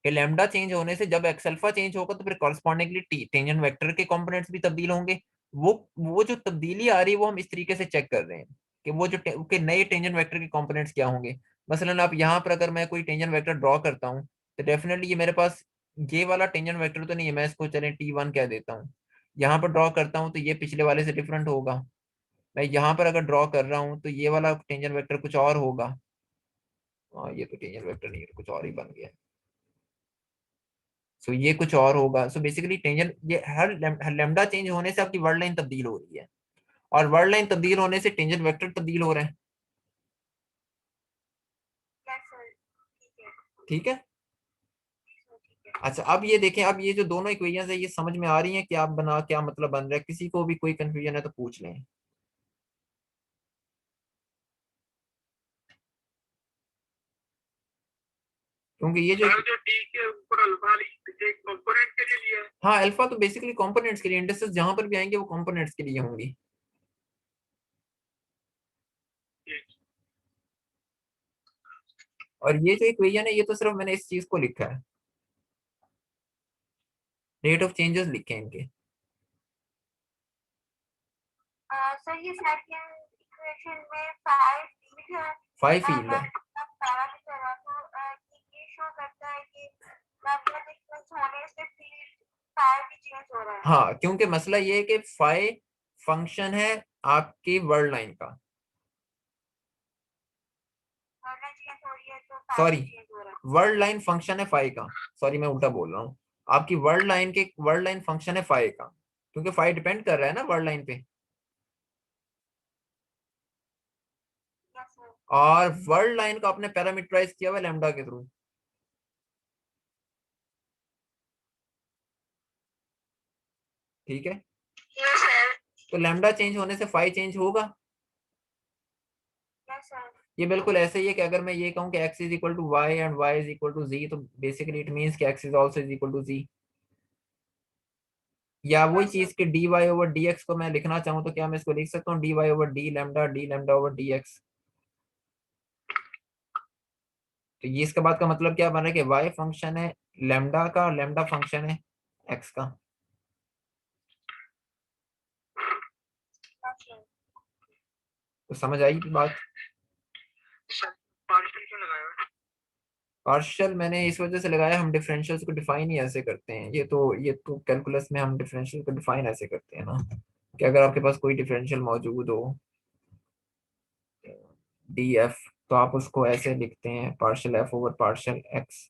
कि लेमडा चेंज होने से जब एक्स अल्फा चेंज होगा तो फिर कॉरस्पॉन्डिंगली टेंजेंट वेक्टर के कंपोनेंट्स भी तब्दील होंगे। वो जो तब्दीली आ रही है वो हम इस तरीके से चेक कर रहे हैं कि वो जो के नए टेंजेंट वेक्टर के कंपोनेंट्स क्या होंगे। मसलन आप यहाँ पर अगर मैं कोई टेंजेंट वेक्टर ड्रॉ करता हूँ तो डेफिनेटली ये मेरे पास ये वाला टेंजेंट वेक्टर तो नहीं है, मैं इसको चले T1 कह देता हूँ। यहाँ पर ड्रॉ करता हूँ तो ये पिछले वाले से डिफरेंट होगा। मैं यहाँ पर अगर ड्रॉ कर रहा हूँ तो ये वाला टेंजेंट वेक्टर कुछ और होगा। ये तो टेंजेंट वेक्टर नहीं है, कुछ और ही बन गया। सो ये कुछ और होगा। सो बेसिकली टेंजेंट, ये हर लेमडा चेंज होने से आपकी वर्ड लाइन तब्दील हो रही है, और वर्ड लाइन तब्दील होने से टेंजेंट वेक्टर तब्दील हो रहे हैं। Yes sir. ठीक है। ठीक है। ठीक है। अच्छा अब ये देखें, अब ये जो दोनों इक्वेशंस है ये समझ में आ रही हैं कि आप बना क्या मतलब बन रहा है? किसी को भी कोई कंफ्यूजन है तो पूछ लें। क्योंकि ये जो टी के ऊपर अल्फा कंपोनेंट के लिए लिया है। हाँ, अल्फा तो बेसिकली कंपोनेंट्स के लिए, इंडिसेस जहां पर भी आएंगे वो कंपोनेंट्स के लिए होंगी। और ये जो इक्वेशन है ये तो सिर्फ मैंने इस चीज को लिखा है, रेट ऑफ चेंजेस लिखे हैं इनके। सर ये सेकंड इक्वेशन में 5 फील्ड है, 5 फील्ड है। पैरामीटर है, तो ये शो करता है कि नंबर डिफरेंस होने से फील्ड 5 भी चेंज हो रहा है। हाँ, क्योंकि मसला ये है कि फाई फंक्शन है आपकी वर्ड लाइन का, वर्ड चेंज हो रही है तो 5 सॉरी भी चेंज हो रहा है। वर्ड लाइन फंक्शन है फाई का, सॉरी मैं उल्टा बोल रहा हूँ। आपकी वर्ड लाइन फंक्शन है फाई का, क्योंकि फाई डिपेंड कर रहा है ना वर्ड लाइन पे। Yes sir. और वर्ड लाइन को आपने पैरामीटराइज किया हुआ लैम्डा के थ्रू, ठीक है। Yes sir. तो लैम्डा चेंज होने से फाई चेंज होगा। Yes sir. ये बिल्कुल ऐसे ही है कि अगर मैं ये कहूँ कि x is equal to y and y is equal to z, तो बेसिकली इट मींस कि x is also is equal to z। या वही चीज के dy ओवर dx को मैं लिखना चाहूँ तो क्या मैं इसको लिख सकता हूँ dy over d lambda over dx। तो ये इसके बाद का मतलब क्या बन रहा है कि y फंक्शन है लैम्डा का और लैम्डा फंक्शन है x का। तो समझ आई बात। पार्शियल क्यों लगाया? पार्शियल मैंने इस वजह से लगाया, हम डिफरेंशियल्स को डिफाइन ही ऐसे करते हैं। ये तो कैलकुलस में हम डिफरेंशियल को डिफाइन ऐसे करते हैं ना, कि अगर आपके पास कोई डिफरेंशियल मौजूद हो डी एफ, तो आप उसको ऐसे लिखते हैं partial f over partial x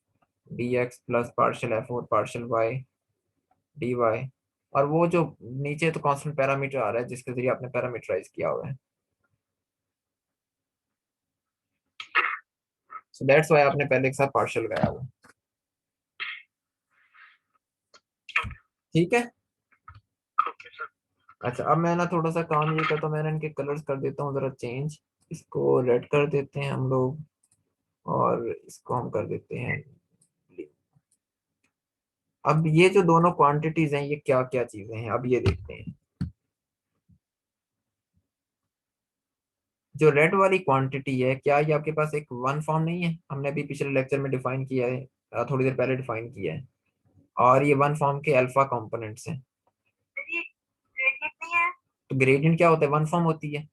d x plus partial f over partial y d y. और वो जो नीचे तो कांस्टेंट पैरामीटर आ रहा है जिसके जरिए आपने पैरामीटराइज किया हुआ है, सो दैट्स व्हाई आपने पहले एक साथ पार्शियल लगाया हुआ। ठीक है। अच्छा, अब मैं ना थोड़ा सा काम ये करता हूँ, मैंने इनके कलर्स कर देता हूँ जरा चेंज। इसको रेड कर देते हैं हम लोग, और इसको हम कर देते हैं blue। अब ये जो दोनों क्वांटिटीज हैं ये क्या क्या चीजें हैं अब ये देखते हैं। जो रेड वाली क्वांटिटी है, क्या ये आपके पास एक वन फॉर्म नहीं है? हमने अभी पिछले लेक्चर में डिफाइन किया है, थोड़ी देर पहले डिफाइन किया है। और ये वन फॉर्म के अल्फा कंपोनेंट्स हैं। ये ग्रेडियंट नहीं है। तो ग्रेडियंट क्या होता है? वन फॉर्म होती है,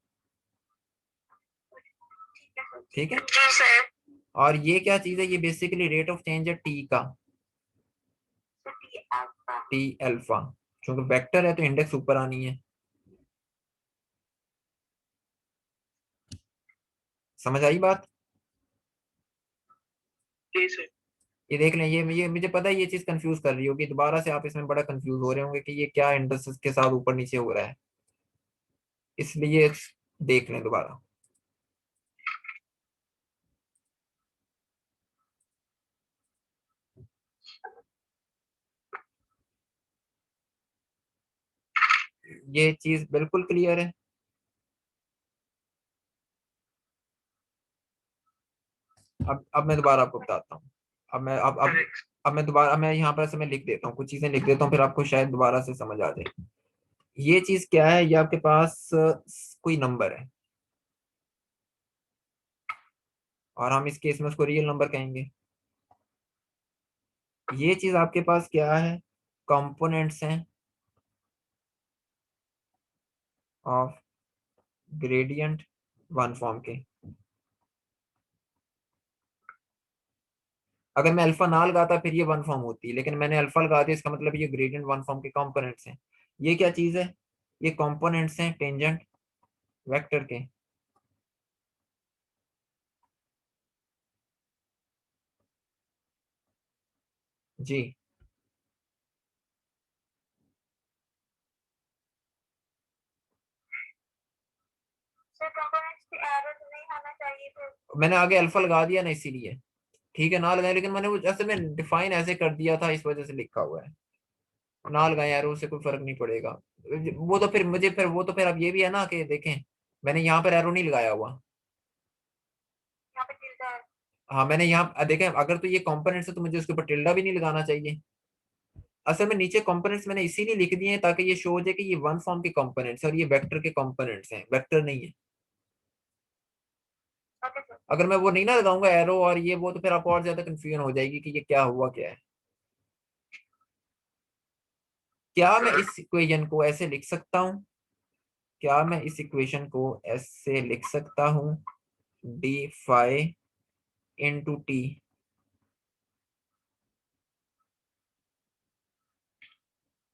ठीक है। जी सर। और ये क्या चीज है? ये बेसिकली रेट ऑफ चेंज है टी का, तो टी अल्फा। T alpha. क्योंकि वेक्टर है तो इंडेक्स ऊपर आनी है। समझ आई बात? जी सर। ये देख लें, ये मुझे पता है ये चीज कंफ्यूज कर रही होगी, दोबारा से आप इसमें बड़ा कंफ्यूज हो रहे होंगे कि ये क्या इंडेक्सेस के साथ ऊपर नीचे हो रहा है, इसलिए देख लें दोबारा। ये चीज बिल्कुल क्लियर है। अब मैं दोबारा आपको बताता हूँ। अब मैं दोबारा, मैं यहाँ पर से मैं लिख देता हूँ कुछ चीजें, लिख देता हूँ फिर आपको शायद दोबारा से समझ आ जाए। ये चीज क्या है? ये आपके पास कोई नंबर है, और हम इस केस में उसको रियल नंबर कहेंगे। ये चीज आपके पास क्या है? कंपोनेंट्स हैं ऑफ ग्रेडियंट वन फॉर्म के। अगर मैं अल्फा ना लगाता फिर ये वन फॉर्म होती, लेकिन मैंने अल्फा लगा दिया, इसका मतलब ये ग्रेडियंट वन फॉर्म के कंपोनेंट्स हैं। ये क्या चीज है? ये कंपोनेंट्स हैं टेंजेंट वेक्टर के। जी। सर कंपोनेंट्स पे एरर नहीं होना चाहिए फिर। मैंने आगे अल्फा लगा दिया ना इसीलिए, ठीक है ना लगाया, लेकिन मैंने वो जैसे मैं डिफाइन ऐसे कर दिया था इस वजह से लिखा हुआ है। ना लगाए यार, उससे कोई फर्क नहीं पड़ेगा। वो तो फिर अब ये भी है ना कि देखें, मैंने यहाँ पर एरो नहीं लगाया हुआ। यहाँ पे टिल्डा है। हाँ मैंने यहाँ देखे, अगर तो ये कंपोनेंट्स है तो मुझे उसके ऊपर टिल्डा भी नहीं लगाना चाहिए। असल में नीचे कंपोनेंट्स मैंने इसीलिए लिख दिए हैं ताकि ये शो हो जाए कि ये वन फॉर्म के कंपोनेंट्स और ये वेक्टर के कंपोनेंट्स हैं, वेक्टर नहीं है। Okay sir. अगर मैं वो नहीं ना लगाऊंगा एरो और ये वो, तो फिर आपको और ज्यादा कंफ्यूजन हो जाएगी कि ये क्या हुआ क्या है। क्या मैं सर इस इक्वेशन को ऐसे लिख सकता हूँ? क्या मैं इस इक्वेशन को ऐसे लिख सकता हूँ? D phi into t.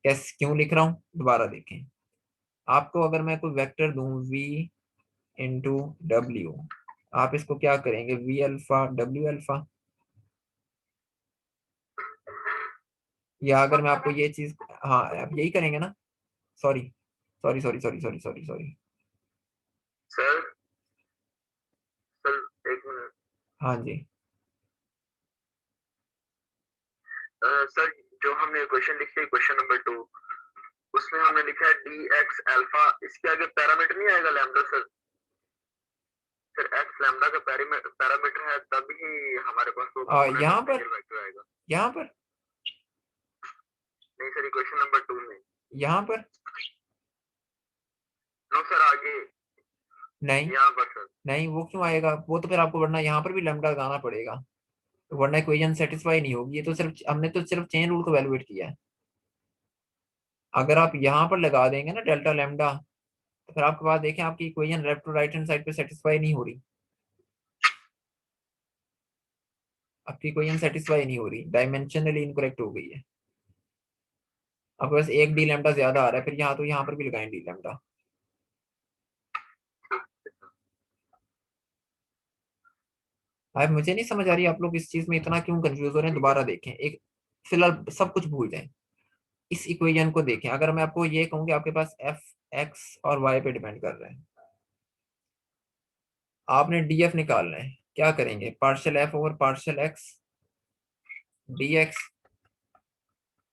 कैसे, क्यों लिख रहा हूँ दोबारा देखें। आपको अगर मैं कोई वेक्टर दूं v इंटू डब्ल्यू, आप इसको क्या करेंगे, v अल्फा डब्ल्यू अल्फा। या अगर मैं आपको ये चीज, हाँ आप यही करेंगे ना। Sorry sorry sorry sorry sorry sorry sorry. Sir sir एक मिनट। हाँ जी। सर जो हमने क्वेश्चन लिखे क्वेश्चन नंबर 2, उसमें हमने लिखा है डी एक्स अल्फा, इसके आगे पैरामीटर नहीं आएगा lambda sir? Sir x lambda का पैरामीटर है, तभी हमारे पास वो कंपोनेंट यहाँ ऑफ पर, सिंगल वेक्टर आएगा। यहाँ पर, नहीं सर, क्वेश्चन नंबर 2 में। यहाँ पर नो सर, आगे नहीं। यहाँ पर सर। नहीं वो क्यों आएगा, वो तो फिर आपको वरना यहाँ पर भी लैम्डा लगाना पड़ेगा, तो वरना इक्वेशन सेटिस्फाई नहीं होगी। ये तो सिर्फ हमने तो सिर्फ चेन रूल को वैल्यूएट किया है। अगर आप यहाँ पर लगा देंगे ना डेल्टा लैम्डा, तो फिर आपके पास देखें आपकी equation left to right hand side पे सेटिस्फाई नहीं हो रही। आपकी इक्वेशन सेटिस्फाई नहीं हो रही, डायमेंशनली इनकरेक्ट हो गई है। आपके पास एक डी लैम्डा ज्यादा आ रहा है, फिर यहाँ तो यहाँ पर भी लगाएं डी लैम्डा। अब मुझे नहीं समझ आ रही आप लोग इस चीज में इतना क्यों कंफ्यूज हो रहे हैं। दोबारा देखें, एक फिलहाल सब कुछ भूल जाएं, इस इक्वेशन को देखें। अगर मैं आपको ये कहूँ कि आपके पास एफ एक्स और वाई पे डिपेंड कर रहे हैं, आपने डी एफ निकालना है, क्या करेंगे, partial f over partial x d x,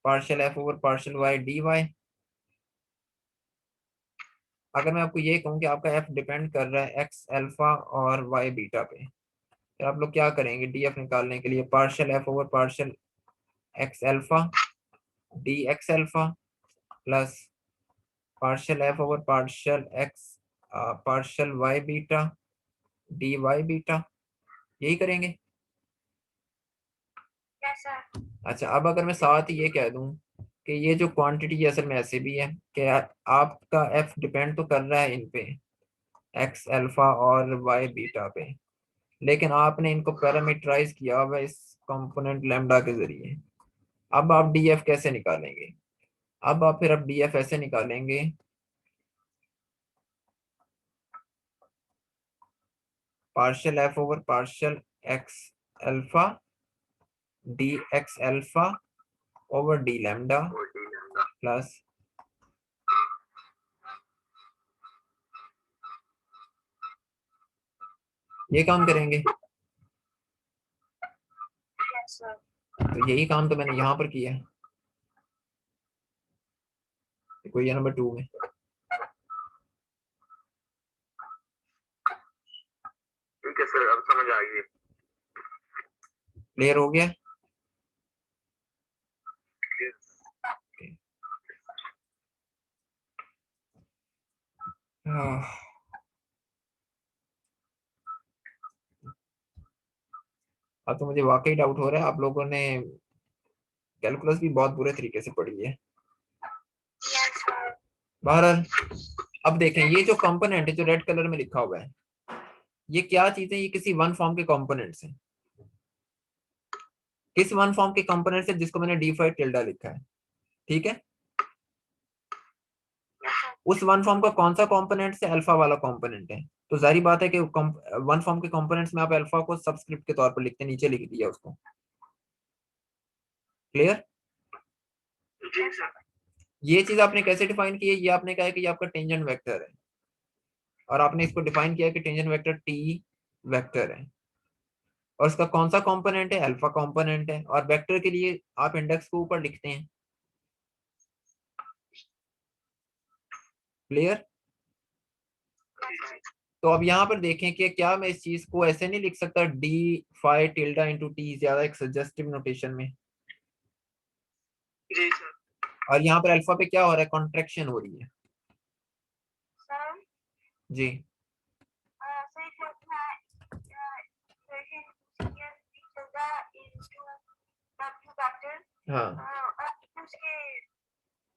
partial f over partial y d y. अगर मैं आपको ये कहूँ कि आपका एफ डिपेंड कर रहा है एक्स अल्फा और वाई बीटा पे, फिर आप लोग क्या करेंगे, डी एफ निकालने के लिए partial f over partial x alpha d x alpha plus partial f over partial x partial y beta d y beta, यही करेंगे। Yes sir. अच्छा, अब अगर मैं साथ ही ये कह दूं कि ये जो क्वांटिटी असल में ऐसे भी है कि आपका एफ डिपेंड तो कर रहा है इन पे, एक्स अल्फा और वाई बीटा पे, लेकिन आपने इनको पैरामीटराइज किया हुआ है इस कंपोनेंट लैम्डा के जरिए। अब आप डी एफ कैसे निकालेंगे, अब आप फिर अब डी एफ ऐसे निकालेंगे, partial f over partial x alpha d x alpha over d lambda और डी लैम्डा। प्लस, ये काम करेंगे। Yes sir. तो यही काम तो मैंने यहाँ पर किया है इक्वेशन नंबर 2 में। ठीक है सर, अब समझ आ गई। क्लियर हो गया। हाँ, अब तो मुझे वाकई डाउट हो रहा है आप लोगों ने कैलकुलस भी बहुत बुरे तरीके से पढ़ी है। Yes sir. बहरहाल अब देखें, ये जो कंपोनेंट है जो रेड कलर में लिखा हुआ है, ये क्या चीज है, ये किसी वन फॉर्म के कंपोनेंट्स हैं। किस वन फॉर्म के कंपोनेंट्स है, जिसको मैंने डी फाइव टिल्डा लिखा है, ठीक है। उस वन फॉर्म का कौन सा कंपोनेंट से, अल्फा वाला कंपोनेंट है। तो जारी बात है कि वन फॉर्म के कंपोनेंट्स में आप अल्फा को सबस्क्रिप्ट के तौर पर लिखते हैं, नीचे लिख दिया उसको। क्लियर। जी सर। ये चीज आपने कैसे डिफाइन की है, ये आपने कहा है कि ये आपका टेंजेंट वेक्टर है, और आपने इसको डिफाइन किया है कि टेंजेंट वेक्टर टी वेक्टर है, और उसका कौन सा कंपोनेंट है, अल्फा कंपोनेंट है, और वेक्टर के लिए आप इंडेक्स को ऊपर लिखते हैं। क्लियर। तो अब यहाँ पर देखें कि क्या मैं इस चीज को ऐसे नहीं लिख सकता d phi tilde into t, ज्यादा एक सजेस्टिव नोटेशन में। जी सर। और यहाँ पर अल्फा पे क्या हो रहा है, कॉन्ट्रेक्शन हो रही है। सर जी सर जो अपना equation tilde into w factor हाँ, और उसके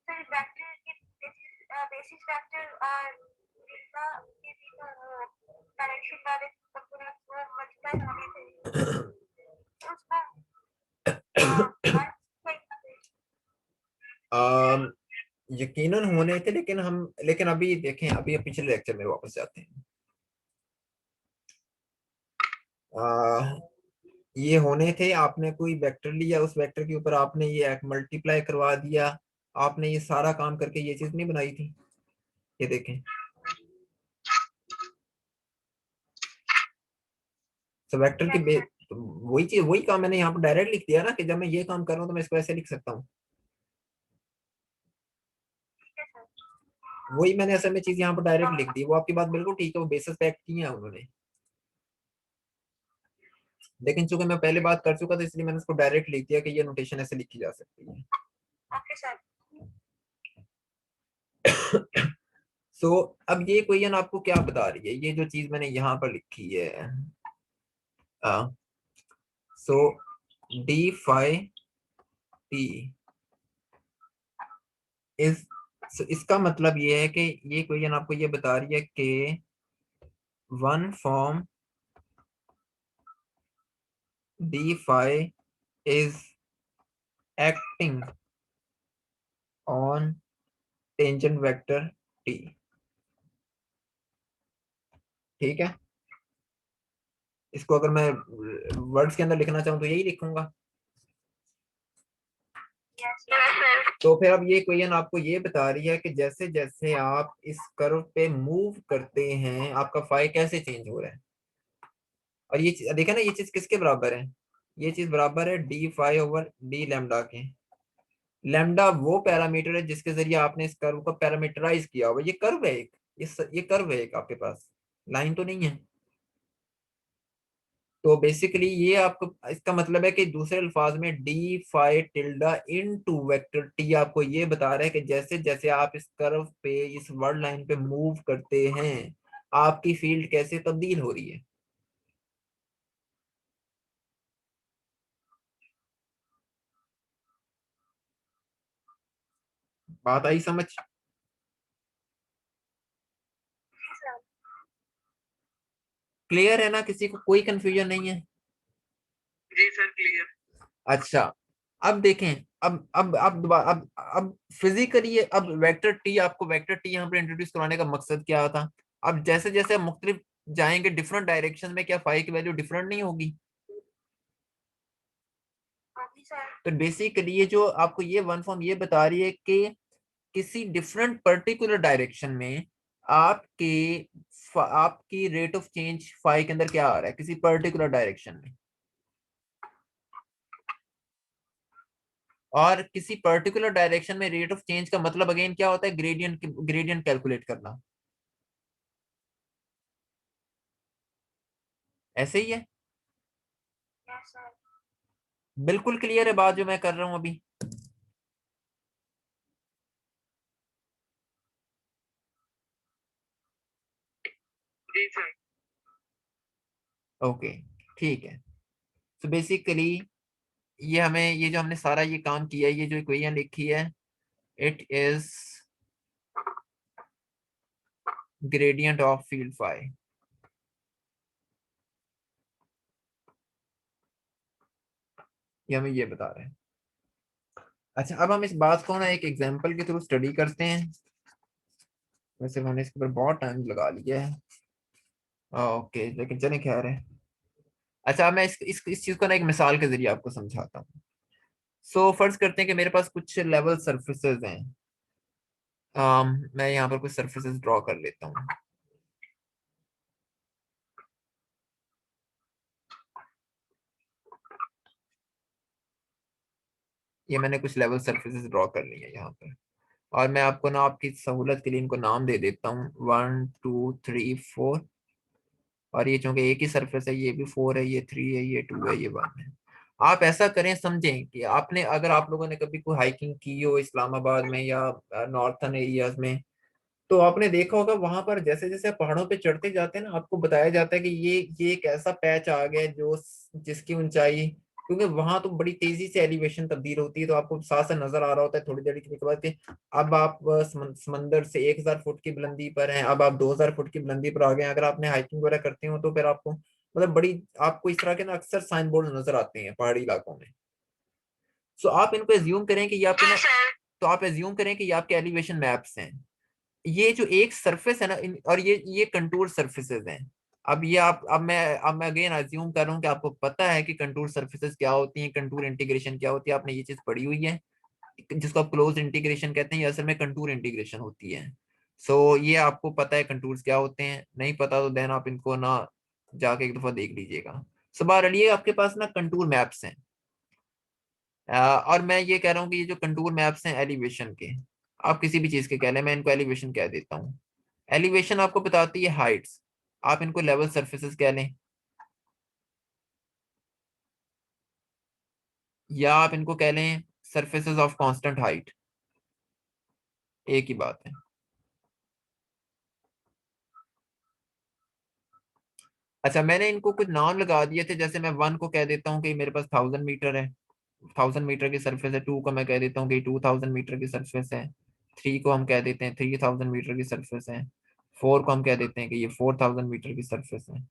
सर वेक्टर के बेसिस वेक्टर और डेल्टा के भी तो डायरेक्शन वाले कंपोनेंट वो मल्टीप्लाई होने थे उसको यकीनन होने थे, लेकिन अभी देखें, अभी पिछले लेक्चर में वापस जाते हैं। ये होने थे, आपने कोई वेक्टर लिया, उस वेक्टर के ऊपर आपने ये मल्टीप्लाई करवा दिया, आपने ये सारा काम करके ये चीज नहीं बनाई थी। ये देखें, तो वेक्टर की तो वही चीज, वही काम मैंने यहाँ पर डायरेक्ट लिख दिया ना, कि जब मैं ये काम कर रहा हूँ तो मैं इसको ऐसे लिख सकता हूँ। वही मैंने असल में चीज यहाँ पर डायरेक्ट लिख दी। वो आपकी बात बिल्कुल ठीक है, वो बेसिस पे एक्ट की है उन्होंने, लेकिन चूंकि मैं पहले बात कर चुका था इसलिए मैंने उसको डायरेक्ट लिख दिया कि ये नोटेशन ऐसे लिखी जा सकती है। Okay sir. सो अब ये क्वेश्चन आपको क्या बता रही है, ये जो चीज मैंने यहाँ पर लिखी है, सो डी फाई टी इस, इसका मतलब ये है कि ये क्वेश्चन आपको ये बता रही है कि one form d phi is acting on tangent vector t. ठीक है, इसको अगर मैं वर्ड्स के अंदर लिखना चाहूँ तो यही लिखूंगा। तो फिर अब ये क्वेश्चन आपको ये बता रही है कि जैसे जैसे आप इस कर्व पे मूव करते हैं आपका फाई कैसे चेंज हो रहा है। और ये देखा ना, ये चीज किसके बराबर है, ये चीज बराबर है d phi over d lambda के। लैम्डा वो पैरामीटर है जिसके जरिए आपने इस कर्व को पैरामीटराइज किया हुआ। ये कर्व है एक, ये कर्व है एक, आपके पास लाइन तो नहीं है। तो बेसिकली ये आपको, इसका मतलब है कि दूसरे अल्फाज में d phi tilde into vector t आपको ये बता रहा है कि जैसे जैसे आप इस कर्व पे, इस वर्ड लाइन पे मूव करते हैं आपकी फील्ड कैसे तब्दील हो रही है। बात आई समझ? क्लियर है ना, किसी को कोई कंफ्यूजन नहीं है? जी सर क्लियर। अच्छा, अब देखें, अब दोबारा, अब फिजिकली अब वेक्टर टी, आपको वेक्टर टी यहाँ पे इंट्रोड्यूस कराने का मकसद क्या था। अब जैसे जैसे मुख्तलिफ जाएंगे डिफरेंट डायरेक्शन में, क्या फाई की वैल्यू डिफरेंट नहीं होगी। तो बेसिकली ये जो आपको ये वन फॉर्म ये बता रही है कि किसी डिफरेंट पर्टिकुलर डायरेक्शन में आपके आपकी रेट ऑफ चेंज फाई के अंदर क्या आ रहा है किसी पर्टिकुलर डायरेक्शन में। और किसी पर्टिकुलर डायरेक्शन में रेट ऑफ चेंज का मतलब अगेन क्या होता है, ग्रेडियंट कैलकुलेट करना। ऐसे ही है, बिल्कुल क्लियर है बात जो मैं कर रहा हूं अभी। जी सर। ओके, ठीक है। तो बेसिकली ये हमें, ये जो हमने सारा ये काम किया है, ये जो इक्वेशन लिखी है, it is gradient of field phi. ये हमें ये बता रहे हैं। अच्छा, अब हम इस बात को ना एक एग्जांपल के थ्रू स्टडी करते हैं। वैसे मैंने इसके ऊपर बहुत टाइम लगा लिया है, ओके, लेकिन चलें खैर है। अच्छा, मैं इस चीज को ना एक मिसाल के जरिए आपको समझाता हूँ। सो फर्ज करते हैं कि मेरे पास कुछ लेवल सरफेसेस हैं। मैं यहाँ पर कुछ सरफेसेस ड्रॉ कर लेता हूँ। ये मैंने कुछ लेवल सरफेसेस ड्रॉ कर लिए यहाँ पर। और मैं आपको ना आपकी सहूलत के लिए इनको नाम दे देता हूँ, 1 2 3 4। और ये चूंकि एक ही सरफेस है, ये भी 4 है, ये 3 है, ये 2 है, ये 1 है। आप ऐसा करें, समझें कि आपने, अगर आप लोगों ने कभी कोई हाइकिंग की हो इस्लामाबाद में या नॉर्थन एरियाज में, तो आपने देखा होगा वहां पर जैसे जैसे आप पहाड़ों पे चढ़ते जाते हैं ना, आपको बताया जाता है कि ये एक ऐसा पैच आ गया है जो जिसकी ऊंचाई, क्योंकि वहां तो बड़ी तेजी से एलिवेशन तब्दील होती है, तो आपको साफ साफ नजर आ रहा होता है थोड़ी देर के बाद कि अब आप समंदर से 1000 फुट की बुलंदी पर हैं, अब आप 2000 फुट की बुलंदी पर आ गए हैं। अगर आपने हाइकिंग वगैरह करते हो तो फिर आपको मतलब बड़ी, आपको इस तरह के ना अक्सर साइन बोर्ड नजर आते हैं पहाड़ी इलाकों में। सो आप इनको एज्यूम करें कि ये आपके ना, तो आप एज्यूम करें कि ये आपके एलिवेशन मैप्स हैं। ये जो एक सरफेस है ना, और ये कंटूर सरफेसेस हैं। अब ये आप, अब मैं अगेन अज्यूम कर रहा हूँ कि आपको पता है कि कंटूर सरफेसेस क्या होती हैं, कंटूर इंटीग्रेशन क्या होती है, आपने ये चीज पढ़ी हुई है, जिसको आप क्लोज इंटीग्रेशन कहते हैं, ये असल में कंटूर इंटीग्रेशन होती है। सो ये आपको पता है कंटूर्स क्या होते हैं, नहीं पता तो देन आप इनको ना जाके एक दफा देख लीजिएगा। सो बहरहाल ये आपके पास ना कंटूर मैप्स हैं। और मैं ये कह रहा हूँ कि ये जो कंटूर मैप्स हैं एलिवेशन के, आप किसी भी चीज के कह लें, मैं इनको एलिवेशन कह देता हूँ। एलिवेशन आपको बताती है हाइट्स, आप इनको लेवल सरफेसेस कह लें, या आप इनको कह लें सरफेसेस ऑफ कांस्टेंट हाइट, एक ही बात है। अच्छा, मैंने इनको कुछ नाम लगा दिए थे, जैसे मैं 1 को कह देता हूँ कि मेरे पास 1000 मीटर है, 1000 मीटर की सरफेस है। 2 को मैं कह देता हूँ कि 2000 मीटर की सरफेस है। 3 को हम कह देते हैं 3000 मीटर की सरफेस है। 4 को हम कह देते हैं कि ये 4000 मीटर की सरफेस है।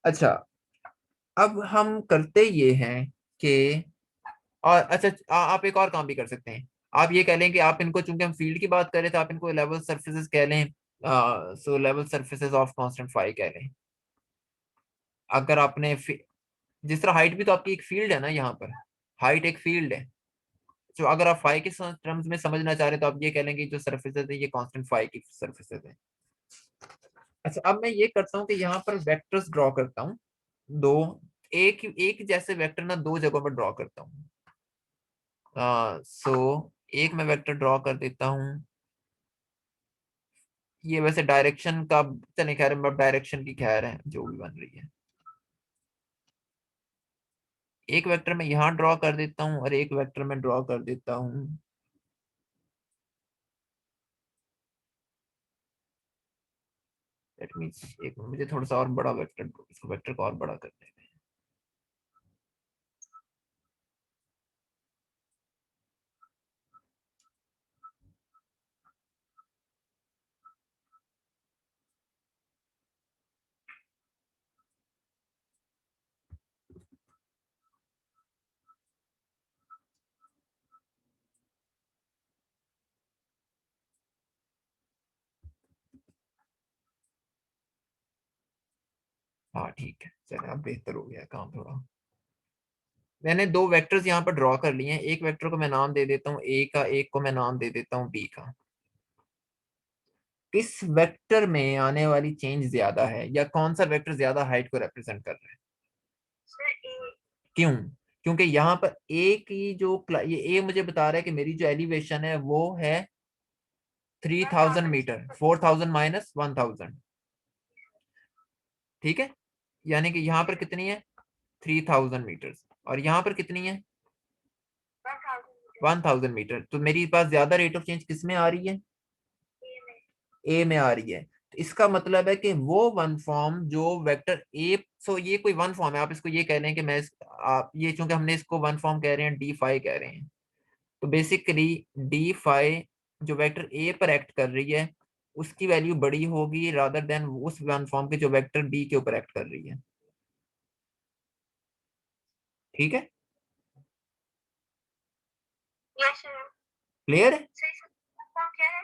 अच्छा, अब हम करते ये हैं कि, और अच्छा आप एक और काम भी कर सकते हैं। आप ये कह लें कि आप इनको, चूंकि हम फील्ड की बात कर रहे थे, आप इनको लेवल सरफेसेस कह लें। So level surfaces of constant phi कह लें। अगर आपने जिस तरह हाइट भी तो आपकी एक फील्ड है ना, यहाँ पर हाइट एक फील्ड है। तो अगर आप फाई के टर्म्स में समझना चाह रहे हैं तो आप ये कह लेंगे जो सरफेसेस है ये कांस्टेंट फाई की सरफेसेस है। अच्छा, अब मैं ये करता हूँ कि यहाँ पर वेक्टर्स ड्रॉ करता हूँ दो, एक एक जैसे वेक्टर ना दो जगहों पर ड्रॉ करता हूँ। सो एक मैं वेक्टर ड्रॉ कर देता हूँ, ये वैसे डायरेक्शन का, चलिए खैर अब डायरेक्शन की खैर है जो भी बन रही है। एक वेक्टर मैं यहाँ ड्रॉ कर देता हूँ और एक वेक्टर मैं ड्रॉ कर देता हूँ, दैट मींस एक, मुझे थोड़ा सा और बड़ा वेक्टर, इसको वेक्टर को और बड़ा कर देते हैं। हाँ ठीक है, चलिए अब बेहतर हो गया काम थोड़ा। मैंने दो वेक्टर्स यहाँ पर ड्रॉ कर लिए हैं, एक वेक्टर को मैं नाम दे देता हूँ ए का, एक को मैं नाम दे देता हूँ बी का। किस वेक्टर में आने वाली चेंज ज्यादा है, या कौन सा वेक्टर ज्यादा हाइट को रिप्रेजेंट कर रहा है? सर ए। क्यों? क्योंकि यहाँ पर ए की जो ये ए मुझे बता रहा है कि मेरी जो एलिवेशन है वो है 3000 मीटर, 4000 माइनस 1000। ठीक है, यानी कि यहाँ पर कितनी है 3000 मीटर, और यहाँ पर कितनी है 1000 मीटर। तो मेरी पास ज्यादा रेट ऑफ चेंज किस में आ रही है? ए में आ रही है। तो इसका मतलब है कि वो वन फॉर्म जो वेक्टर ए, सो ये कोई वन फॉर्म है, आप इसको ये कह रहे हैं कि आप ये, चूंकि हमने इसको वन फॉर्म कह रहे हैं, डी फाई कह रहे हैं, तो बेसिकली डी फाई जो वेक्टर ए पर एक्ट कर रही है उसकी वैल्यू बड़ी होगी रादर देन उस वन फॉर्म के जो वेक्टर बी के ऊपर एक्ट कर रही है। ठीक है, यस सर। क्लियर है? सर इसका क्या है?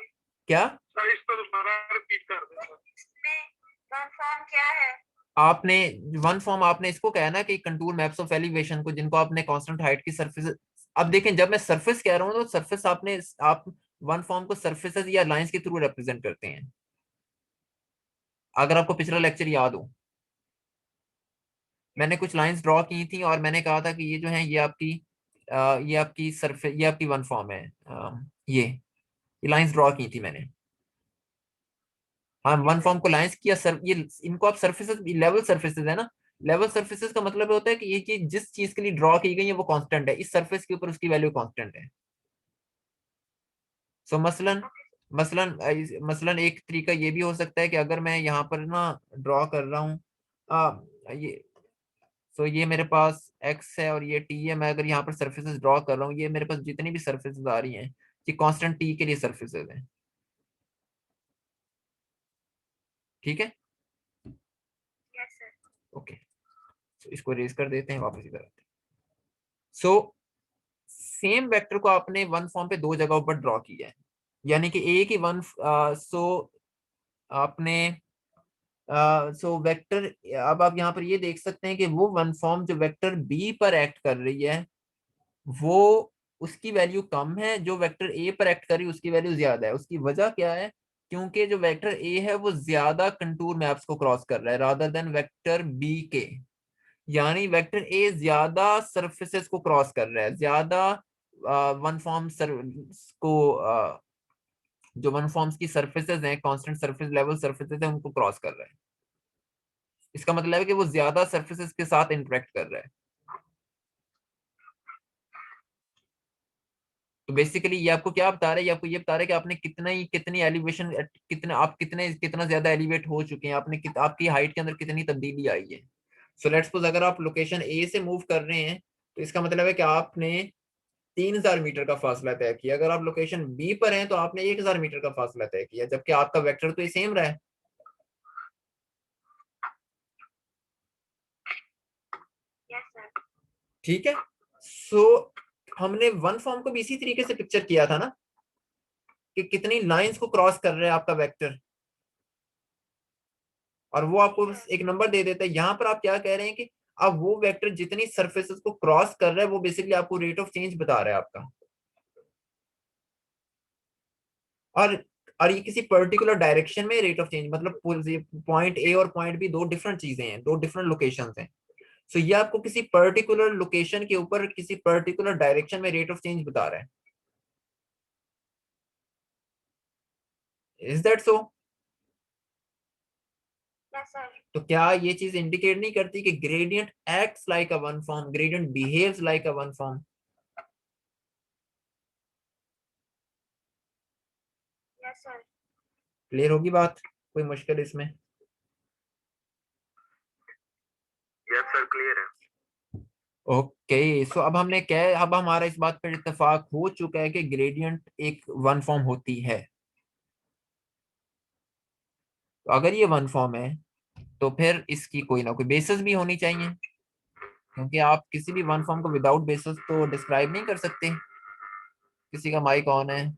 क्या सर इसको दोबारा रिपीट कर देना। इसमें कन्फर्म क्या है? आपने वन फॉर्म, आपने इसको कहा ना कि कंटूर मैप्स ऑफ एलिवेशन को, जिनको आपने कांस्टेंट हाइट की सरफेस, अब देखें जब मैं सरफेस कह रहा हूं तो सरफेस आपने, आप वन फॉर्म को सरफेसेस या लाइंस के थ्रू रिप्रेजेंट करते हैं। अगर आपको पिछला लेक्चर याद हो, मैंने कुछ लाइंस ड्रॉ की थी और मैंने कहा था कि ये जो है ये आपकी सरफेस, ये आपकी वन फॉर्म है। ये लाइंस ड्रॉ की थी मैंने। हाँ, वन फॉर्म को लाइंस किया सर, ये इनको आप सर्फेसेस, लेवल सर्फेसेस है ना। लेवल सर्फेसेस का मतलब होता है कि ये चीज जिस चीज के लिए ड्रॉ की गई है वो कांस्टेंट है, इस सरफेस के ऊपर उसकी वैल्यू कांस्टेंट है। सो मसलन मसलन मसलन एक तरीका ये भी हो सकता है कि अगर मैं यहाँ पर ना ड्रॉ कर रहा हूँ ये, सो ये मेरे पास एक्स है और ये टी है, मैं अगर यहाँ पर सर्फेसेस ड्रॉ कर रहा हूँ, ये मेरे पास जितनी भी सर्फेसेस आ रही हैं ये कांस्टेंट टी के लिए सर्फेसेस हैं। ठीक है, यस सर। ओके। सो इसको रेज कर देते हैं, वापस इधर आते हैं। सो सेम वेक्टर को आपने वन फॉर्म पे दो जगहों पर ड्रॉ किया है, यानी कि एक ही वन, सो आपने सो वेक्टर, अब आप यहाँ पर ये देख सकते हैं कि वो वन फॉर्म जो वेक्टर बी पर एक्ट कर रही है वो, उसकी वैल्यू कम है, जो वेक्टर ए पर एक्ट कर रही है उसकी वैल्यू ज्यादा है। उसकी वजह क्या है? क्योंकि जो वेक्टर ए है वो ज्यादा कंटूर मैप्स को क्रॉस कर रहा है रादर देन वेक्टर बी के, यानी वेक्टर ए ज्यादा सरफेसेस को क्रॉस कर रहा है, ज्यादा वन फॉर्म को, जो वन फॉर्म्स की सरफेसेस हैं, कांस्टेंट सरफेस लेवल सरफेसेस हैं, उनको क्रॉस कर रहा है। इसका मतलब है कि वो ज्यादा सरफेसेस के साथ इंटरेक्ट कर रहा है। तो बेसिकली ये आपको क्या बता रहा है? ये आपको ये बता रहा है कि आपने कितना ही, कितनी एलिवेशन, कितना आप कितने कितना ज्यादा एलिवेट हो चुके हैं, आपने आपकी हाइट के अंदर कितनी तब्दीली आई है। सो लेट्स सपोज अगर आप लोकेशन ए से मूव कर रहे हैं तो इसका मतलब है कि आपने 3000 मीटर का फासला तय किया। अगर आप लोकेशन बी पर हैं तो आपने 1000 मीटर का फासला तय किया, जबकि आपका वेक्टर तो सेम रहा है। Yes sir. ठीक है, सो हमने वन फॉर्म को भी इसी तरीके से पिक्चर किया था ना, कि कितनी लाइंस को क्रॉस कर रहा है आपका वेक्टर, और वो आपको बस एक नंबर दे देता है। यहाँ पर आप क्या कह रहे हैं कि अब वो वेक्टर जितनी सरफेसेस को क्रॉस कर रहा है वो बेसिकली आपको रेट ऑफ चेंज बता रहा है आपका। और और ये किसी पर्टिकुलर डायरेक्शन में रेट ऑफ चेंज, मतलब पॉइंट ए और पॉइंट बी दो डिफरेंट चीजें हैं, दो डिफरेंट लोकेशंस हैं। सो ये आपको किसी पर्टिकुलर लोकेशन के ऊपर किसी पर्टिकुलर डायरेक्शन में रेट ऑफ चेंज बता रहा है। Is that so? Yes sir. तो क्या ये चीज इंडिकेट नहीं करती कि gradient acts like a one form, gradient behaves like a one form? Yes sir. Clear होगी बात? कोई मुश्किल इसमें? यस सर, क्लियर है। ओके, सो अब हमने क्या, अब हमारा इस बात पर इत्तेफाक हो चुका है कि ग्रेडियंट एक वन फॉर्म होती है। तो अगर ये वन फॉर्म है तो फिर इसकी कोई ना कोई बेसिस भी होनी चाहिए, क्योंकि आप किसी भी वन फॉर्म को विदाउट बेसिस तो डिस्क्राइब नहीं कर सकते। किसी का माइक ऑन है?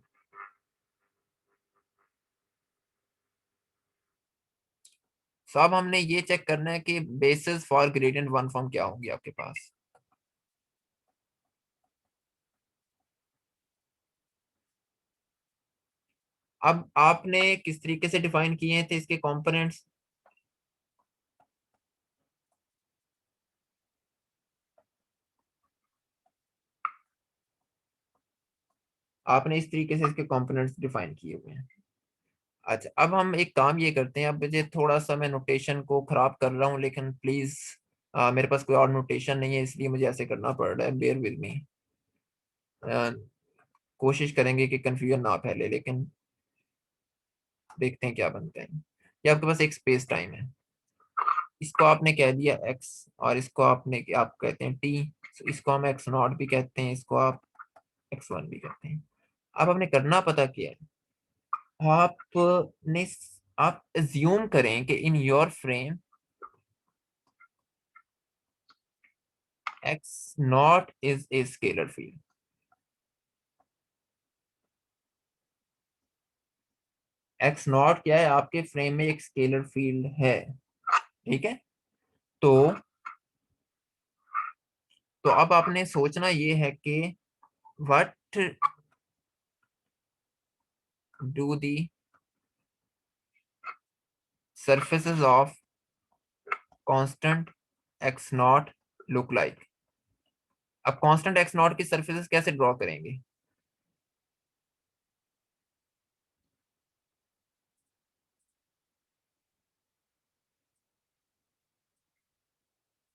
सो अब हमने ये चेक करना है कि basis for gradient one form क्या होगी आपके पास। अब आपने किस तरीके से डिफाइन किए थे इसके कंपोनेंट्स? आपने इस तरीके से इसके कंपोनेंट्स डिफाइन किए हुए हैं। अच्छा, अब हम एक काम ये करते हैं, अब मुझे थोड़ा सा, मैं नोटेशन को खराब कर रहा हूँ लेकिन प्लीज, मेरे पास कोई और नोटेशन नहीं है इसलिए मुझे ऐसे करना पड़ रहा है, बेयर विद मी। कोशिश करेंगे कि कंफ्यूजन ना फैले, लेकिन देखते हैं क्या बनता है। ये आपके पास एक स्पेस टाइम है, इसको आपने कह दिया एक्स, और इसको आपने, आप कहते हैं टी, इसको हम एक्स नॉट भी कहते हैं, इसको आप एक्स वन भी कहते हैं। अब हमने करना पता किया है, आपने, आप एज्यूम करें कि in your frame x not is a scalar field. X not क्या है? आपके फ्रेम में एक स्केलर फील्ड है। ठीक है, तो अब आपने सोचना ये है कि what do the surfaces of constant x not look like. अब कांस्टेंट x नॉट की सरफेसेस कैसे ड्रॉ करेंगे?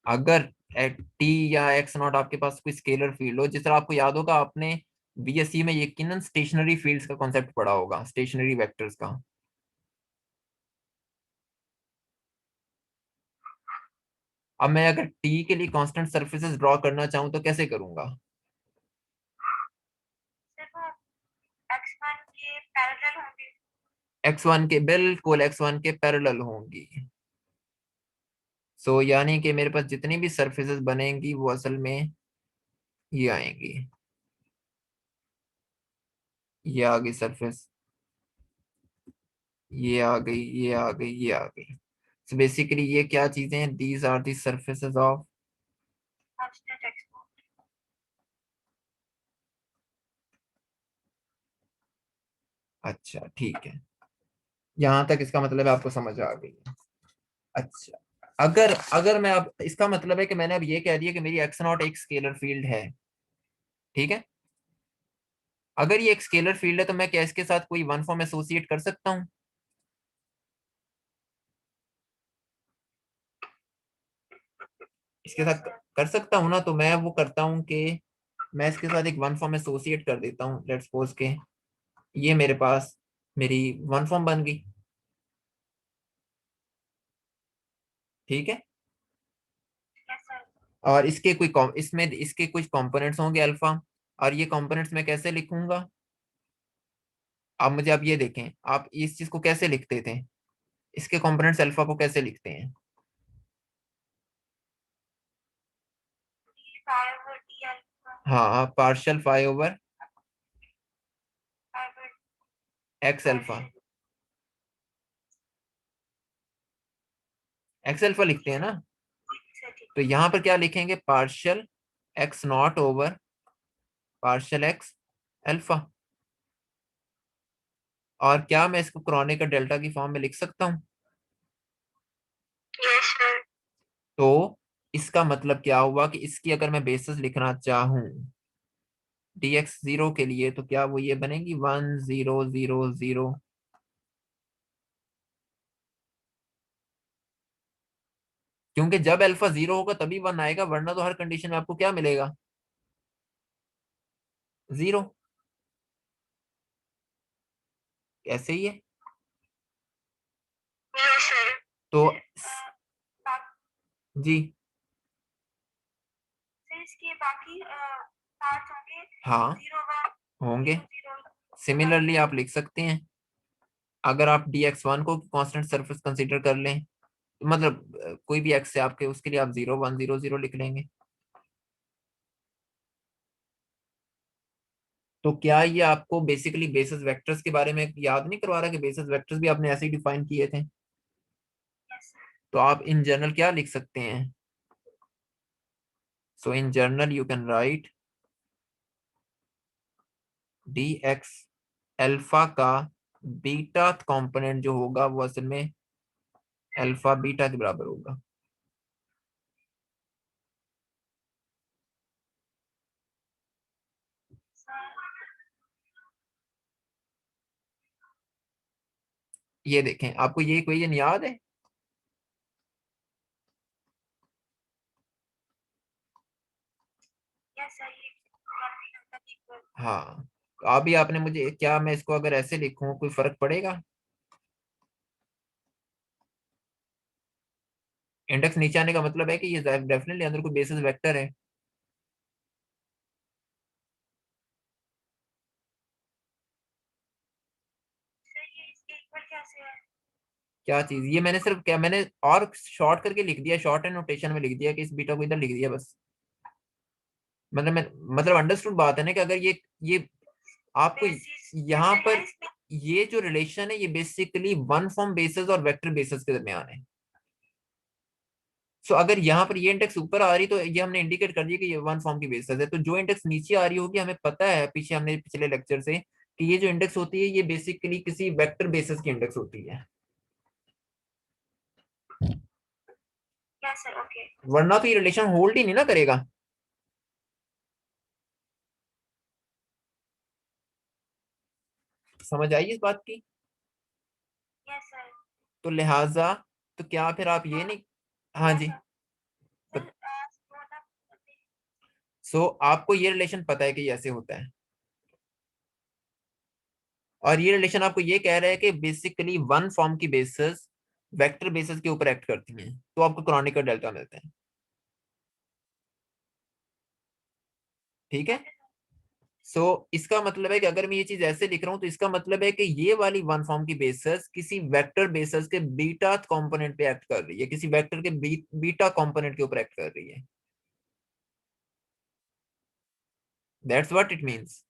अगर टी या एक्स नॉट आपके पास कोई स्केलर फील्ड हो, जिस तरह आपको याद होगा आपने बीएससी में यकीनन स्टेशनरी फील्ड्स का कॉन्सेप्ट पढ़ा होगा, स्टेशनरी वेक्टर्स का। अब मैं अगर टी के लिए कांस्टेंट सरफेसेस ड्रॉ करना चाहूं तो कैसे करूंगा? सिर्फ x1 के पैरेलल होंगे। x1 के बिल्कुल x1 के पैरेलल होंगी। सो यानी कि मेरे पास जितनी भी सरफेसेस बनेंगी वो असल में ये आएंगी, ये आ गई सरफेस, ये आ गई, ये आ गई, ये आ गई। सो बेसिकली ये क्या चीजें हैं? These are the surfaces of, constant x1। अच्छा ठीक है, यहां तक इसका मतलब है आपको समझ आ गई है। अच्छा, अगर अगर मैं अब इसका मतलब है कि मैंने अब ये कह दिया कि मेरी एक्स नॉट एक स्केलर फील्ड है, ठीक है। अगर ये एक स्केलर फील्ड है तो मैं क्या इसके साथ कोई वन फॉर्म एसोसिएट कर सकता हूँ? इसके यस साथ सर। कर सकता हूँ ना, तो मैं वो करता हूँ कि मैं इसके साथ एक वन फॉर्म एसोसिएट कर देता हूँ। लेट्स सपोज के ये मेरे पास मेरी वन फॉर्म बन गई, ठीक है। Yes sir. और इसके कोई इसमें इसके कुछ कंपोनेंट्स होंगे अल्फा, और ये कंपोनेंट्स मैं कैसे लिखूंगा? आप मुझे आप ये देखें, आप इस चीज को कैसे लिखते थे, इसके कंपोनेंट्स अल्फा को कैसे लिखते हैं? फाइव और डी अल्फा। हाँ, पार्शियल फाई ओवर फाइव और x alpha, partial. X alpha लिखते हैं ठीक ना। सर ठीक। तो यहाँ पर क्या लिखेंगे? Partial x not over partial x alpha. और क्या मैं इसको क्रॉनिक डेल्टा की फॉर्म में लिख सकता हूँ? Yes sir. तो इसका मतलब क्या हुआ कि इसकी अगर मैं बेसिस लिखना चाहूं dx जीरो के लिए, तो क्या वो ये बनेगी 1 0 0 0? क्योंकि जब अल्फा जीरो होगा तभी वन आएगा, वरना तो हर कंडीशन में आपको क्या मिलेगा? जीरो। ऐसे ही है। Yes sir. तो बाकी जी फिर इसके बाकी पार्ट्स होंगे हाँ, 0 1 होंगे। 0 0 सिमिलरली आप लिख सकते हैं, अगर आप dx1 को कांस्टेंट सरफेस कंसीडर कर लें, मतलब कोई भी एक्स है आपके, उसके लिए आप 0 1 0 0 लिख लेंगे। तो क्या ये आपको बेसिकली बेसिस वेक्टर्स के बारे में याद नहीं करवा रहा कि बेसिस वेक्टर्स भी आपने ऐसे ही डिफाइन किए थे? Yes sir. तो आप इन जनरल क्या लिख सकते हैं? So in general you can write dx alpha का बीटा कंपोनेंट जो होगा वो असल में अल्फा बीटा के बराबर होगा। ये देखें, आपको ये इक्वेशन याद है? यस सर ये इक्वल। हाँ, तो अभी आपने मुझे, क्या मैं इसको अगर ऐसे लिखूं कोई फर्क पड़ेगा? इंडेक्स नीचे आने का मतलब है कि ये डेफिनेटली अंदर कोई बेसिस वेक्टर है। सर ये इसके इक्वल कैसे है? क्या चीज? ये मैंने सिर्फ क्या मैंने और शॉर्ट करके लिख दिया, शॉर्ट एंड नोटेशन में लिख दिया कि इस बीटा को इधर लिख दिया बस। मतलब मैं, मतलब अंडरस्टूड बात है ना कि अगर ये आपको बेसिस यहाँ वेक्टर है पर इसमें। ये जो रिलेशन है ये बेसिकली वन फॉर्म बेसिस और वेक्टर बेसिस के दरमियान है। सो अगर यहाँ पर ये इंडेक्स ऊपर आ रही तो ये हमने इंडिकेट कर दिया कि ये वन फॉर्म की बेसिस है। तो जो इंडेक्स नीचे आ रही होगी, हमें पता है पीछे हमने पिछले लेक्चर से कि ये जो इंडेक्स होती है ये बेसिकली किसी वेक्टर बेसिस की इंडेक्स होती है, यस सर ओके। वरना तो ये रिलेशन होल्ड ही नहीं ना करेगा। समझ आई इस बात की? Yes sir. तो लिहाजा तो क्या फिर आप ये नहीं, हाँ जी, सर सो आपको ये रिलेशन पता है कि ये ऐसे होता है, और ये रिलेशन आपको ये कह रहा है कि बेसिकली वन फॉर्म की बेसिस वेक्टर बेसिस के ऊपर एक्ट करती हैं, तो आपको क्रॉनिकल डेल्टा मिलता है। ठीक है, सो इसका मतलब है कि अगर मैं ये चीज ऐसे लिख रहा हूं तो इसका मतलब है कि ये वाली वन फॉर्म की बेसिस किसी वेक्टर बेसिस के बीटा कंपोनेंट पे एक्ट कर रही है, किसी वेक्टर के बीटा कंपोनेंट के ऊपर एक्ट कर रही है। That's what it means.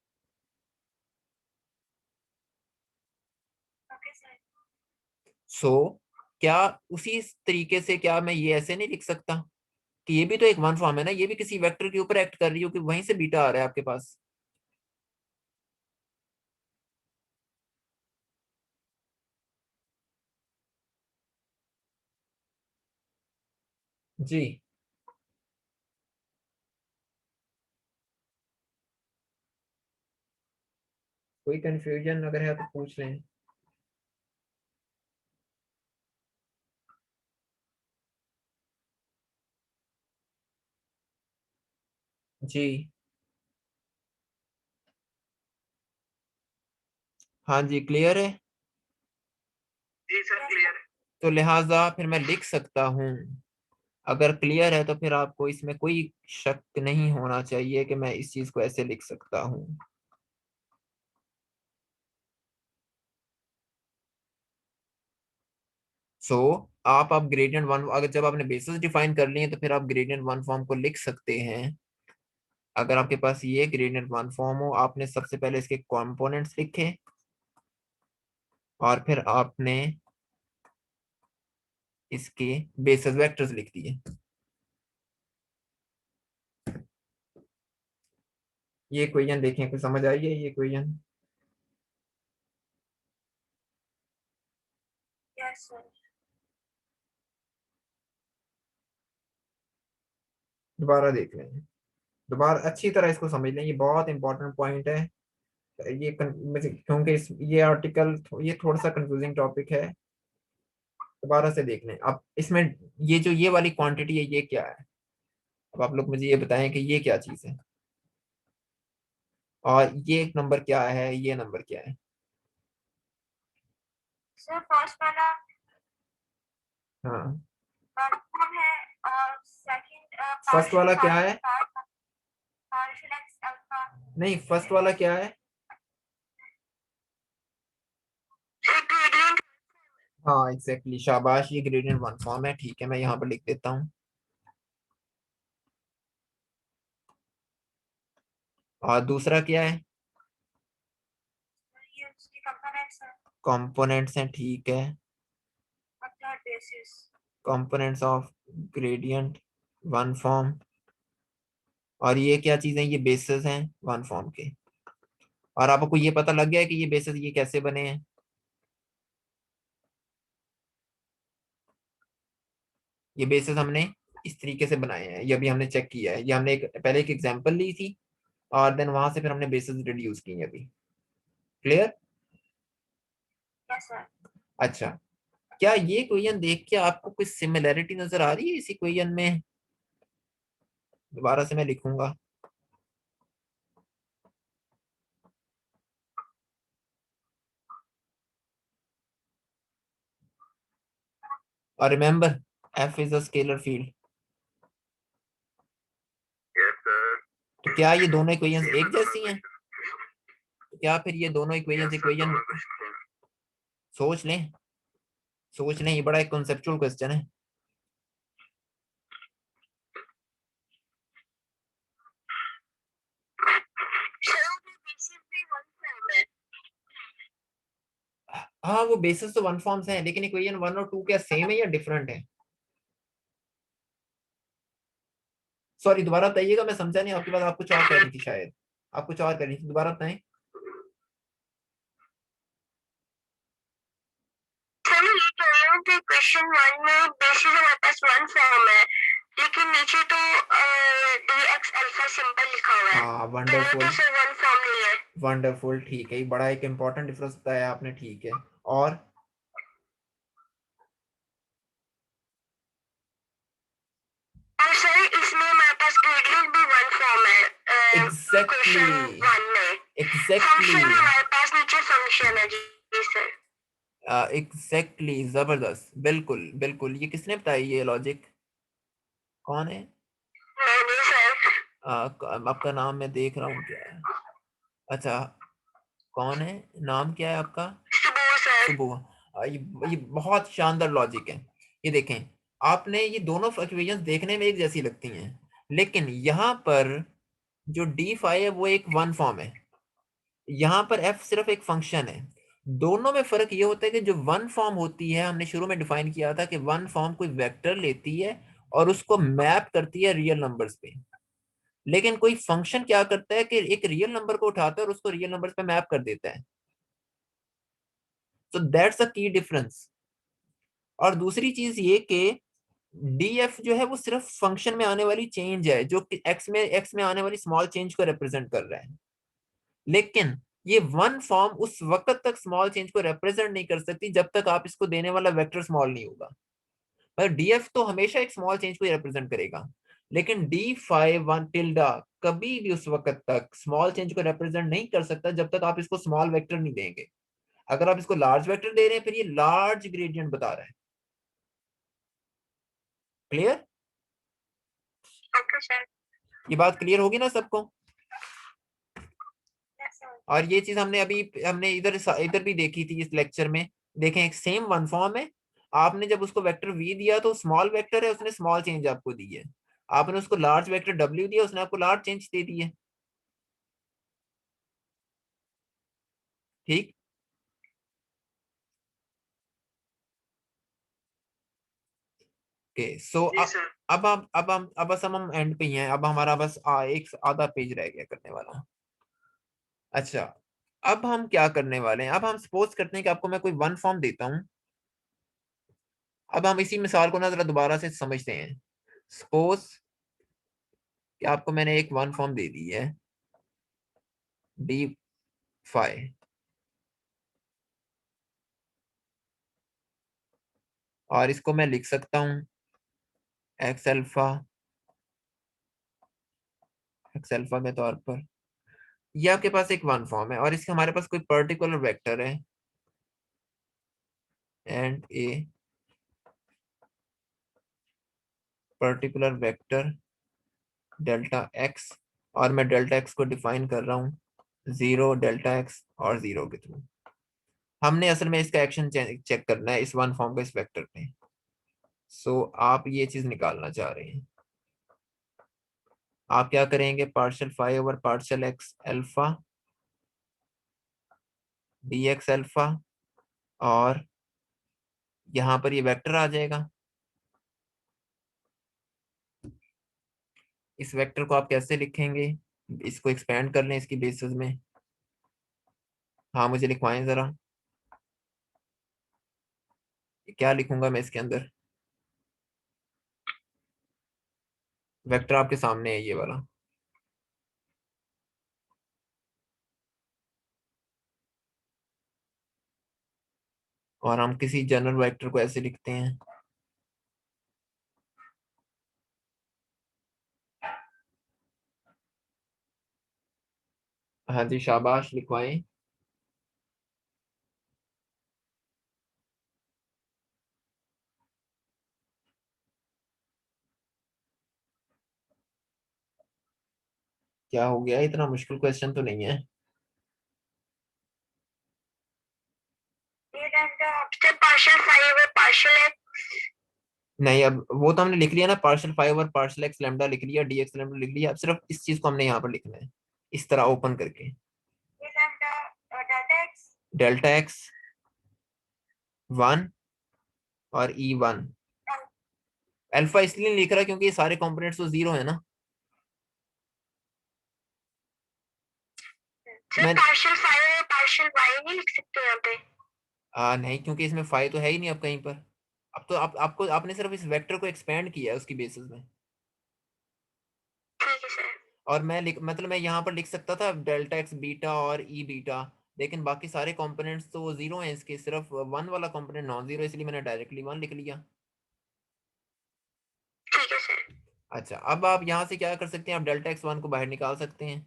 Okay sir. So क्या उसी तरीके से क्या मैं ये ऐसे नहीं लिख सकता कि ये भी तो एक वन फॉर्म है ना, ये भी किसी वेक्टर के ऊपर एक्ट कर रही हो कि वहीं से बीटा आ रहा है आपके पास। जी, कोई कंफ्यूजन अगर है तो पूछ लें। जी हाँ जी, क्लियर है। जी सर क्लियर है। तो लिहाजा फिर मैं लिख सकता हूँ, अगर क्लियर है तो फिर आपको इसमें कोई शक नहीं होना चाहिए कि मैं इस चीज को ऐसे लिख सकता हूँ। सो आप ग्रेडियंट वन, अगर जब आपने बेसिस डिफाइन कर लिए तो फिर आप ग्रेडियंट वन फॉर्म को लिख सकते हैं। अगर आपके पास ये ग्रेडियंट वन फॉर्म हो, आपने सबसे पहले इसके कंपोनेंट्स लिखे और फिर आपने इसके बेसिस वेक्टर्स लिख दिए। ये इक्वेशन देखें, कुछ समझ आई है ये इक्वेशन? Yes sir. दोबारा देख लें, दोबारा अच्छी तरह इसको समझ लें, ये बहुत इंपॉर्टेंट पॉइंट है। क्योंकि ये आर्टिकल ये थोड़ा सा कंफ्यूजिंग टॉपिक है। दोबारा से देख लें अब इसमें, ये जो ये वाली क्वांटिटी है ये क्या है? अब आप लोग मुझे ये बताएं कि ये क्या चीज है, और ये एक नंबर क्या है, ये नंबर क्या है? सर फर्स्ट वाला हाँ, हम है और सेकंड फर्स्ट वाला क्या है? Partial x alpha. नहीं, फर्स्ट वाला क्या है? ग्रेडियंट। हाँ एग्जैक्टली, शाबाश, ये ग्रेडियंट वन फॉर्म है। ठीक है, मैं यहाँ पर लिख देता हूँ। और दूसरा क्या है? ये उसके कंपोनेंट्स है। कंपोनेंट्स हैं, ठीक है। और third basis. Components of gradient one form, और ये क्या चीजें, ये बेसिस हैं वन फॉर्म के। और आपको ये पता लग गया है कि ये बेसिस ये कैसे बने हैं? ये बेसिस हमने इस तरीके से बनाए हैं, ये भी हमने चेक किया है। ये हमने पहले एक एग्जांपल ली थी और देन वहां से फिर हमने बेसिस रिड्यूस की है अभी। क्लियर? Yes sir. अच्छा, क्या ये इक्वेशन देख के आपको कोई सिमिलैरिटी नजर आ रही है इस इक्वेशन में? दोबारा से मैं लिखूंगा, और remember F is a scalar field. Yes sir. तो क्या ये दोनों इक्वेशंस सेम एक है दोनों जैसी हैं? क्वेश्चन। तो क्या फिर ये दोनों यस इक्वेशंस सर इक्वेशन, दोनों क्वेश्चन। सोच लें, सोच लें, ये बड़ा एक कॉन्सेप्चुअल क्वेश्चन है। बेसिस भी वन फॉर्म है। हाँ वो बेसिस तो वन फॉर्म्स हैं, लेकिन इक्वेशन वन और टू क्या सेम है या डिफरेंट है? सॉरी, दोबारा बताइएगा, मैं समझा नहीं आपकी बात। आप कुछ और कह रही थी शायद, आप कुछ और कह रही थी, दोबारा बताएं। सर मैं ये कह रही हूँ कि क्वेश्चन वन में बेसिस हमारे पास वन फॉर्म है, लेकिन नीचे तो डी एक्स अल्फा सिंपल लिखा हुआ है। हाँ तो ये वंडरफुल, तो सर वन फॉर्म नहीं है। वंडरफुल, ठीक है, ये बड़ा एक इंपॉर्टेंट डिफरेंस बताया आपने, ठीक है। और और सर इसमें हमारे पास ग्रेडियंट भी वन फॉर्म है एग्जैक्टली क्वेश्चन 1 में। एग्जैक्टली फंक्शन हमारे पास नीचे फंक्शन है जी सर। एग्जैक्टली जबरदस्त, बिल्कुल बिल्कुल। ये किसने बताई ये लॉजिक? कौन है? नहीं सर। आपका नाम मैं देख रहा हूँ क्या है। अच्छा, कौन है? नाम क्या है आपका? सुबह सर। सुबह। ये बहुत शानदार लॉजिक है। ये देखें, आपने ये दोनों इक्वेशंस देखने में एक जैसी लगती हैं, लेकिन यहाँ पर जो डी फाई है वो एक वन फॉर्म है, यहाँ पर एफ सिर्फ एक फंक्शन है। दोनों में फर्क ये होता है कि जो वन फॉर्म होती है, हमने शुरू में डिफाइन किया था कि वन फॉर्म कोई वेक्टर लेती है और उसको मैप करती है रियल नंबर्स पे, लेकिन कोई फंक्शन क्या करता है कि एक रियल नंबर को उठाता है और उसको रियल नंबर्स पे मैप कर देता है। सो दैट्स अ की डिफरेंस। और दूसरी चीज ये कि डीएफ जो है वो सिर्फ फंक्शन में आने वाली चेंज है, जो कि एक्स में आने वाली स्मॉल चेंज को रिप्रेजेंट कर रहा है, लेकिन ये वन फॉर्म उस वक्त तक स्मॉल चेंज को रिप्रेजेंट नहीं कर सकती जब तक आप इसको देने वाला वेक्टर स्मॉल नहीं होगा। पर डीएफ तो हमेशा एक स्मॉल चेंज को रिप्रेजेंट करेगा, लेकिन डी फाइव वन टिल्डा कभी भी उस वक्त तक स्मॉल चेंज को रिप्रेजेंट नहीं कर सकता जब तक आप इसको स्मॉल वेक्टर नहीं देंगे। अगर आप इसको लार्ज वेक्टर दे रहे हैं फिर ये लार्ज ग्रेडियंट बता रहा है। क्लियर? Okay sir. ये बात क्लियर होगी ना सबको? Yes sir. और ये चीज हमने इधर इधर भी देखी थी इस लेक्चर में। देखें, एक सेम वन फॉर्म है, आपने जब उसको वेक्टर v दिया तो स्मॉल वेक्टर है, उसने स्मॉल चेंज आपको दी है। आपने उसको लार्ज वेक्टर w दिया, उसने आपको लार्ज चेंज दे दी है। ठीक। ओके, सो अब बस हम एंड पे ही हैं। अब हमारा बस एक आधा पेज रह गया करने वाला। अच्छा, अब हम क्या करने वाले हैं? अब हम सपोज करते हैं कि आपको मैं कोई वन फॉर्म देता हूं। अब हम इसी मिसाल को ना जरा दोबारा से समझते हैं। सपोज कि आपको मैंने एक वन फॉर्म दे दी है डी फाई, और इसको मैं लिख सकता हूं एक्स अल्फा के तौर पर। ये आपके पास एक वन फॉर्म है और इसके हमारे पास कोई पर्टिकुलर वेक्टर है and a particular vector delta x, और मैं डेल्टा एक्स को डिफाइन कर रहा हूँ जीरो डेल्टा एक्स और जीरो के थ्रू। हमने असल में इसका एक्शन चेक करना है इस वन फॉर्म का इस वेक्टर पे। सो आप ये चीज निकालना चाह रहे हैं। आप क्या करेंगे? Partial phi over partial x alpha d x alpha, और यहाँ पर ये वेक्टर आ जाएगा। इस वेक्टर को आप कैसे लिखेंगे? इसको एक्सपेंड कर लें इसकी बेसिस में। हाँ, मुझे लिखवाएं जरा, क्या लिखूंगा मैं इसके अंदर? वेक्टर आपके सामने है ये वाला। और हम किसी जनरल वेक्टर को ऐसे लिखते हैं। हाँ जी, शाबाश, लिखवाएं। क्या हो गया? इतना मुश्किल क्वेश्चन तो नहीं है। ये डेल्टा स्टेप पार्शियल फाइव है पार्शियल एक्स। नहीं, अब वो तो हमने लिख लिया ना, पार्शियल फाइव और पार्शियल एक्स लैम्डा लिख लिया, डी एक्स लैम्डा लिख लिया। अब सिर्फ इस चीज को हमने यहाँ पर लिखना है इस तरह ओपन करके। ये delta delta x. Delta x one और ई वन। अल्फा इसलिए नहीं लिख रहा क्योंकि ये सारे कंपोनेंट्स तो जीरो है ना। सर मैं पार्शियल फाइव है पार्शियल वाई नहीं लिख सकते यहाँ पे? नहीं, क्योंकि इसमें फाइव तो है ही नहीं अब कहीं पर। अब तो आपने सिर्फ इस वेक्टर को एक्सपेंड किया है उसकी बेसिस में। ठीक है सर। और मतलब मैं यहाँ पर लिख सकता था डेल्टा एक्स बीटा और ई बीटा, लेकिन बाकी सारे कंपोनेंट्स तो वो जीरो हैं, इसके सिर्फ वन वाला कंपोनेंट नॉन जीरो, इसलिए मैंने डायरेक्टली वन लिख लिया। ठीक है सर। अच्छा, अब आप यहाँ से क्या कर सकते हैं, आप डेल्टा x1 को बाहर निकाल सकते हैं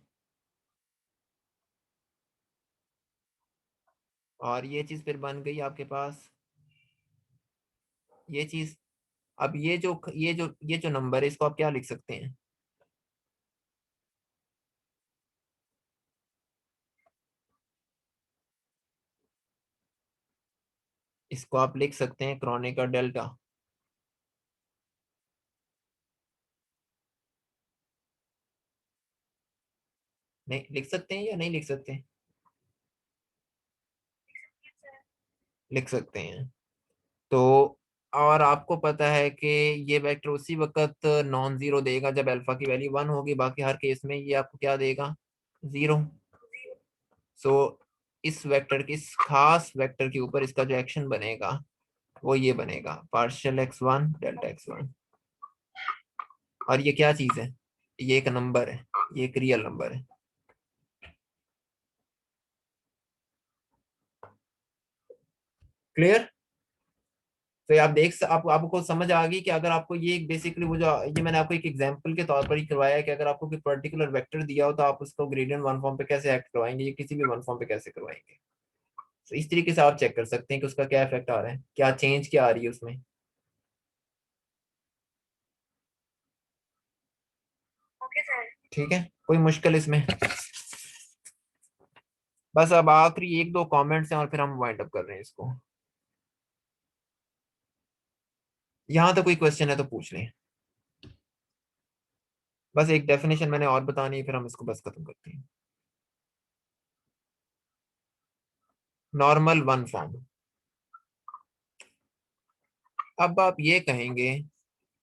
और ये चीज फिर बन गई आपके पास ये चीज। अब ये जो नंबर है इसको आप क्या लिख सकते हैं, इसको आप लिख सकते हैं क्रोनिका डेल्टा। नहीं लिख सकते हैं या नहीं लिख सकते, लिख सकते हैं। तो और आपको पता है कि ये वेक्टर उसी वक्त नॉन जीरो देगा जब अल्फा की वैल्यू 1 होगी, बाकी हर केस में ये आपको क्या देगा, 0। सो इस वेक्टर की, इस खास वेक्टर के ऊपर इसका जो एक्शन बनेगा वो ये बनेगा पार्शियल x1 डेल्टा x1। और ये क्या चीज है, ये एक नंबर है, ये एक रियल नंबर है। क्लियर। तो ये आप आपको समझ आ गई कि अगर आपको ये बेसिकली वो जो ये मैंने आपको एक एग्जांपल के तौर पर ही करवाया है कि अगर आपको कोई पर्टिकुलर वेक्टर दिया हो तो आप उसको ग्रेडियंट वन फॉर्म पे कैसे एक्ट करवाएंगे, ये किसी भी वन फॉर्म पे कैसे करवाएंगे। तो इस तरीके से आप चेक कर सकते हैं कि उसका क्या इफेक्ट आ रहा है, क्या चेंज क्या आ रही है उसमें। Okay sir. ठीक है, कोई मुश्किल इसमें। बस अब आखिरी एक दो कमेंट्स हैं और फिर हम वाइंड अप कर रहे हैं इसको। यहाँ तो कोई क्वेश्चन है तो पूछ लें। बस एक डेफिनेशन मैंने और बतानी है फिर हम इसको बस खत्म करते हैं। Normal one form. अब आप ये कहेंगे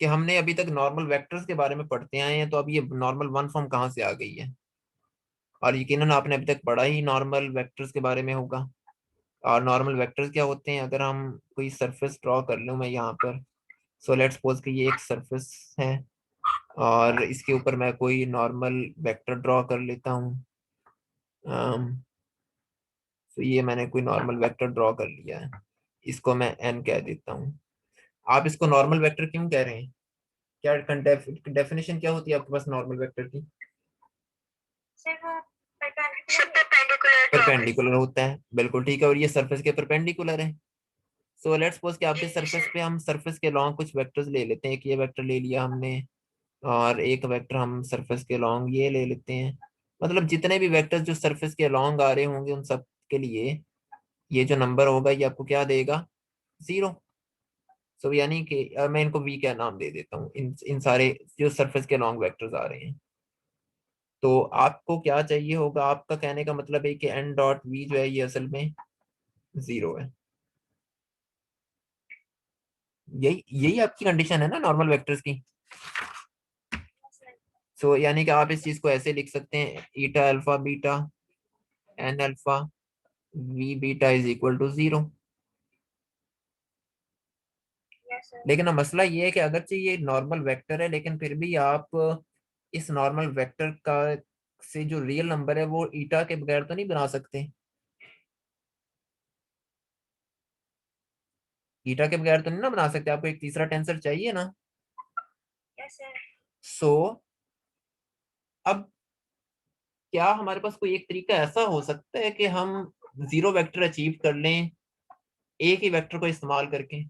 कि हमने अभी तक नॉर्मल वेक्टर्स के बारे में पढ़ते आए हैं, तो अब ये नॉर्मल वन फॉर्म कहाँ से आ गई है। और यकीनन आपने अभी तक पढ़ा ही नॉर्मल वेक्टर्स के बारे में होगा। और नॉर्मल वेक्टर्स क्या होते हैं, अगर हम कोई सरफेस ड्रॉ कर लूँ मैं यहाँ पर, सो लेट्स सपोज कि ये एक सरफेस है और इसके ऊपर मैं कोई नॉर्मल वेक्टर ड्रॉ कर लेता हूँ। तो ये मैंने कोई नॉर्मल वेक्टर ड्रॉ कर लिया है, इसको मैं एन कह देता हूँ। आप इसको नॉर्मल वेक्टर क्यों कह रहे हैं, क्या डेफिनेशन क्या होती है आपके पास नॉर्मल वेक्टर की। सर वो परपेंडिकुलर परपेंडिकुलर होता है, बिल्कुल ठीक है, और ये सरफेस के परपेंडिकुलर है। सो लेट्स सपोज कि आपके सरफेस पे हम सरफेस के लॉन्ग कुछ वेक्टर्स ले लेते हैं, एक ये वेक्टर ले लिया हमने और एक वेक्टर हम सरफेस के लॉन्ग ये ले लेते हैं। मतलब जितने भी वेक्टर्स जो सरफेस के लॉन्ग आ रहे होंगे उन सब के लिए ये जो नंबर होगा ये आपको क्या देगा, 0। सो यानी कि मैं इनको वी का नाम दे देता हूँ, इन सारे जो सरफेस के लॉन्ग वेक्टर्स आ रहे हैं। तो आपको क्या चाहिए होगा, आपका कहने का मतलब है कि एन डॉट वी जो है ये असल में 0 है। यही यही आपकी कंडीशन है ना नॉर्मल वेक्टर्स की। सो यानी कि आप इस चीज को ऐसे लिख सकते हैं, eta alpha beta N alpha V beta is equal to 0। लेकिन अब मसला ये है कि अगरचे ये नॉर्मल वेक्टर है लेकिन फिर भी आप इस नॉर्मल वेक्टर का से जो रियल नंबर है वो ईटा के बगैर तो नहीं बना सकते। ईटा के बगैर तो नहीं ना बना सकते, आपको एक तीसरा टेंसर चाहिए ना। सो अब क्या हमारे पास कोई एक तरीका ऐसा हो सकता है कि हम 0 वेक्टर अचीव कर लें एक ही वेक्टर को इस्तेमाल करके।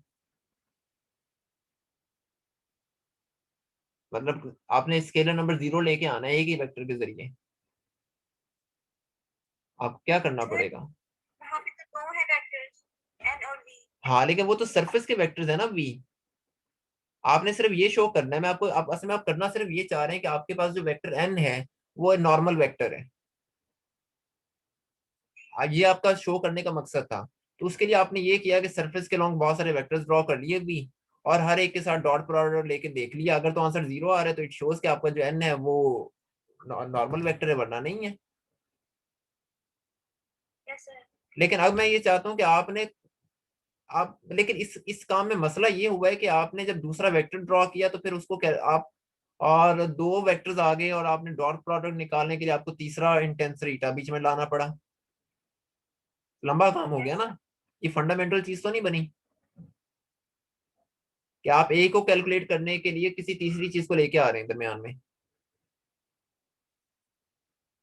मतलब आपने स्केलर नंबर 0 लेके आना है एक ही वेक्टर के जरिए, आपको क्या करना पड़ेगा। वहाँ पे तो दो है वेक्टर्स एन और वी। हाँ लेकिन वो तो सरफेस के वेक्टर्स है ना वी। आपने सिर्फ ये शो करना है, मैं आपको आप असल में आप करना सिर्फ ये चाह रहे हैं कि आपके पास जो वेक्टर एन है वो नॉर्मल वेक्टर है। ये आपका शो करने का मकसद था। तो उसके लिए आपने ये किया कि सरफेस के लॉन्ग बहुत सारे वेक्टर्स ड्रॉ कर लिए भी और हर एक के साथ डॉट प्रोडक्ट लेके देख लिया, अगर तो आंसर 0 आ रहा है तो इट शोज कि आपका जो एन है वो नॉर्मल वेक्टर है, वरना नहीं है। लेकिन अब मैं ये चाहता हूँ कि आपने आप लेकिन इस काम में मसला ये हुआ है कि आपने जब दूसरा वेक्टर ड्रॉ किया तो फिर उसको क्या आप और दो वेक्टर्स आ गए और आपने डॉट प्रोडक्ट निकालने के लिए आपको तीसरा इंटेंस ईटा बीच में लाना पड़ा। लंबा काम हो गया ना, ये फंडामेंटल चीज तो नहीं बनी। कि आप ए को कैलकुलेट करने के लिए किसी तीसरी चीज को लेके आ रहे हैं दरमियान में।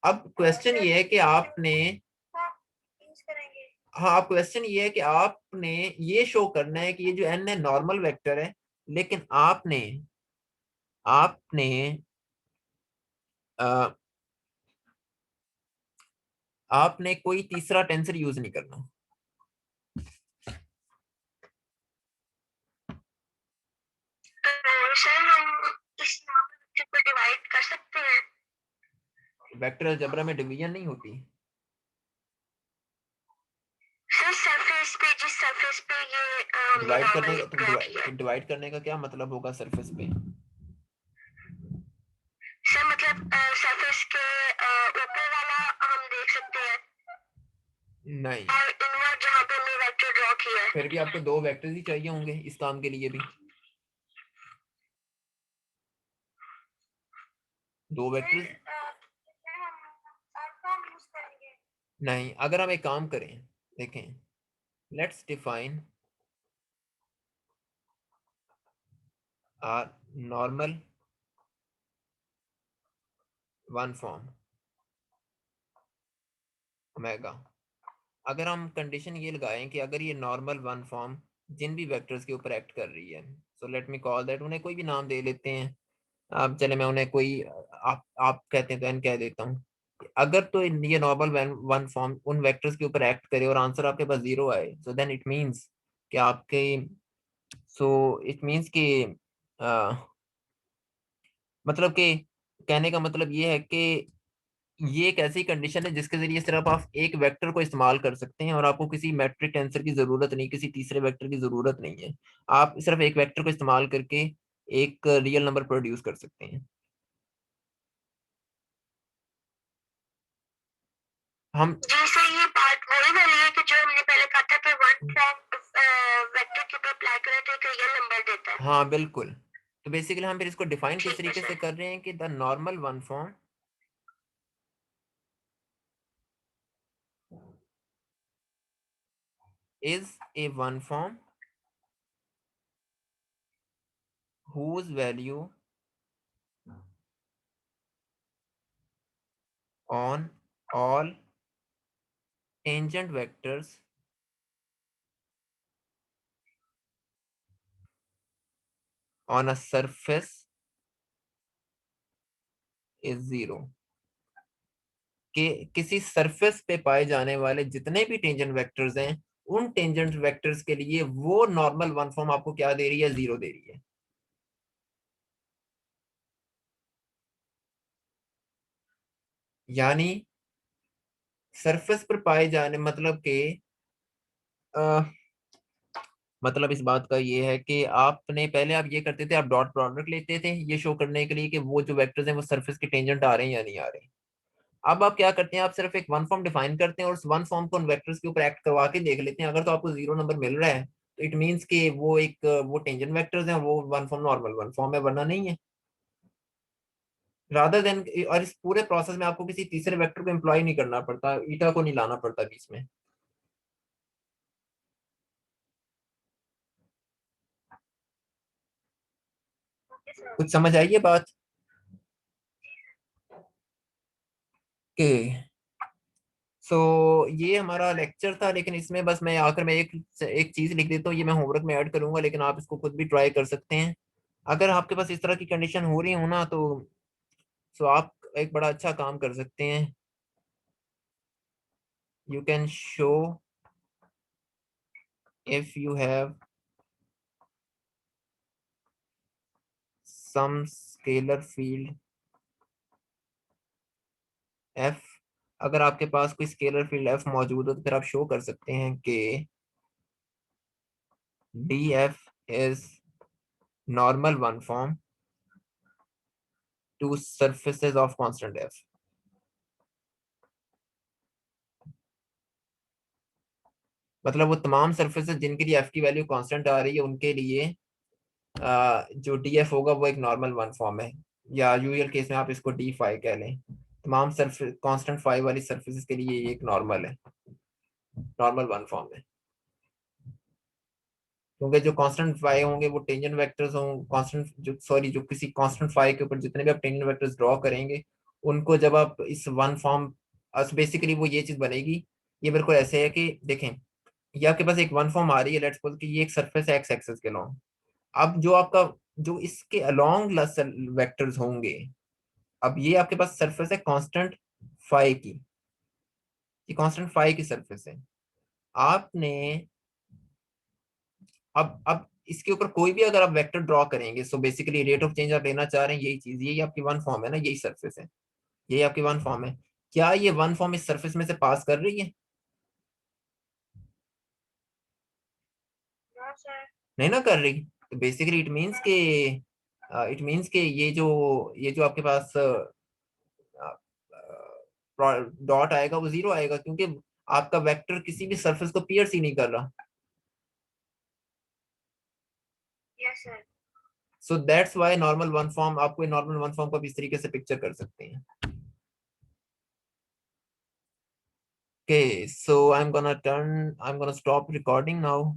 अब क्वेश्चन ये है कि आपने, यूज करेंगे। हाँ, अब क्वेश्चन ये है कि आपने ये शो करना है कि ये जो एन है नॉर्मल वेक्टर है, लेकिन आपने आपने आ, आपने कोई तीसरा टेंसर यूज नहीं करना। तो सर हम इस नॉर्मल को डिवाइड कर सकते हैं। वेक्टर अलजेब्रा में डिवीजन नहीं होती। सर सरफेस पे, जिस सरफेस पे ये डिवाइड करने का ड्रॉ किया है, तो डिवाइड करने का क्या मतलब होगा सरफेस पे? सर मतलब सरफेस के ऊपर वाला हम देख सकते हैं नहीं, और इनवर्ड जहाँ पे हमने वेक्टर ड्रॉ किया है। फिर भी आपको दो वेक्टर्स ही चाहिए होंगे इस काम के लिए भी। दो वेक्टर्स नहीं। अगर हम एक काम करें, देखें, let's define our normal one form omega. अगर हम कंडीशन ये लगाएं कि अगर ये नॉर्मल वन फॉर्म जिन भी वेक्टर्स के ऊपर एक्ट कर रही है, so let me call that, उन्हें कोई भी नाम दे लेते हैं। अब चले मैं उन्हें कोई, आप कहते हैं तो एन कह देता हूँ। अगर तो ये नॉर्मल वन फॉर्म उन वेक्टर्स के ऊपर एक्ट करे और आंसर आपके पास 0 आए, सो देन इट मींस कि आपके, सो इट मींस कि मतलब कि कहने का मतलब ये है कि ये एक ऐसी कंडीशन है जिसके जरिए सिर्फ आप एक वेक्टर को इस्तेमाल कर सकते हैं और आपको किसी मैट्रिक टेंसर की जरूरत नहीं, किसी तीसरे वेक्टर की जरूरत नहीं है। आप सिर्फ एक वेक्टर को इस्तेमाल करके एक रियल नंबर प्रोड्यूस कर सकते हैं। हम जी सर, ये बात वही वाली है कि जो हमने पहले कहा था कि वन फॉर्म वेक्टर के ऊपर अप्लाई करें तो एक रियल नंबर देता है। हाँ बिल्कुल। तो बेसिकली हम फिर इसको डिफाइन किस ठीक है तरीके से सर। कर रहे हैं कि the normal one form is a one form whose value on all tangent vectors on a surface is 0। कि किसी सरफेस पे पाए जाने वाले जितने भी टेंजेंट वेक्टर्स हैं, उन टेंजेंट वेक्टर्स के लिए वो नॉर्मल वन फॉर्म आपको क्या दे रही है? 0 दे रही है। यानी सरफेस पर पाए जाने मतलब के मतलब इस बात का ये है कि आपने पहले आप ये करते थे, आप डॉट प्रोडक्ट लेते थे ये शो करने के लिए कि वो जो वेक्टर्स हैं वो सरफेस के टेंजेंट आ रहे हैं या नहीं आ रहे। अब आप क्या करते हैं, आप सिर्फ एक वन फॉर्म डिफाइन करते हैं और उस वन फॉर्म को उन वेक्टर्स के ऊपर एक्ट करवा के देख लेते हैं। अगर तो आपको 0 नंबर मिल रहा है तो इट मींस कि वो एक वो टेंजेंट वेक्टर्स हैं, वो one form normal one form है, वरना नहीं है। रादर देन, और इस पूरे प्रोसेस में आपको किसी तीसरे वेक्टर को एम्प्लॉय नहीं करना पड़ता, ईटा को नहीं लाना पड़ता बीच में। Okay sir. कुछ समझ आई ये बात के? सो ये हमारा लेक्चर था, लेकिन इसमें बस मैं आकर मैं एक चीज लिख देता हूँ, ये मैं होमवर्क में ऐड करूंगा, लेकिन आप इसको खुद भी ट्राई कर सकते हैं। अगर आपके पास इस तरह की कंडीशन हो रही हो ना, तो सो आप एक बड़ा अच्छा काम कर सकते हैं। You can show if you have some scalar field f, अगर आपके पास कोई स्केलर फील्ड f मौजूद हो तो फिर आप शो कर सकते हैं कि df is normal one form to surfaces of constant f। मतलब वो तमाम सरफेसेस जिनके लिए f की वैल्यू कांस्टेंट आ रही है उनके लिए जो df होगा वो एक नॉर्मल वन फॉर्म है, या यूजुअल केस में आप इसको d फाई कह लें। तमाम सरफेस कांस्टेंट फाई वाली सरफेसेस के लिए ये एक नॉर्मल है, नॉर्मल वन फॉर्म है। क्योंकि जो कांस्टेंट फाई होंगे वो टेंजेंट वेक्टर्स हों, कांस्टेंट जो किसी कांस्टेंट फाई के ऊपर जितने भी आप टेंजेंट वेक्टर्स ड्रॉ करेंगे, उनको जब आप इस वन फॉर्म, बेसिकली वो ये चीज बनेगी। ये बिल्कुल ऐसे है कि देखें, ये आपके पास एक वन फॉर्म आ रही है, लेट्स सपोज कि ये एक सरफेस है एक्स एक्सेस के लॉन्ग। अब जो आपका, जो इसके अलोंग वेक्टर्स होंगे, अब ये आपके पास सरफेस है कांस्टेंट फाई की, ये कांस्टेंट फाई की सरफेस है। आपने अब इसके ऊपर कोई भी अगर आप वेक्टर ड्रॉ करेंगे, so basically rate of change आप लेना चाह रहे हैं, यही चीज, यही आपकी वन फॉर्म है ना, यही सरफेस है, यही आपकी वन फॉर्म है। क्या ये वन फॉर्म इस सरफेस में से पास कर रही है? No sir. नहीं ना कर रही। तो बेसिकली इट मीन्स के ये जो आपके पास डॉट आएगा वो जीरो आएगा, क्योंकि आपका वेक्टर किसी भी सरफेस को पियर्स ही नहीं कर रहा। Yes sir. So that's why normal one form, आपको नॉर्मल वन फॉर्म को आप इस तरीके से पिक्चर कर सकते हैं। Okay, so I'm gonna stop recording now.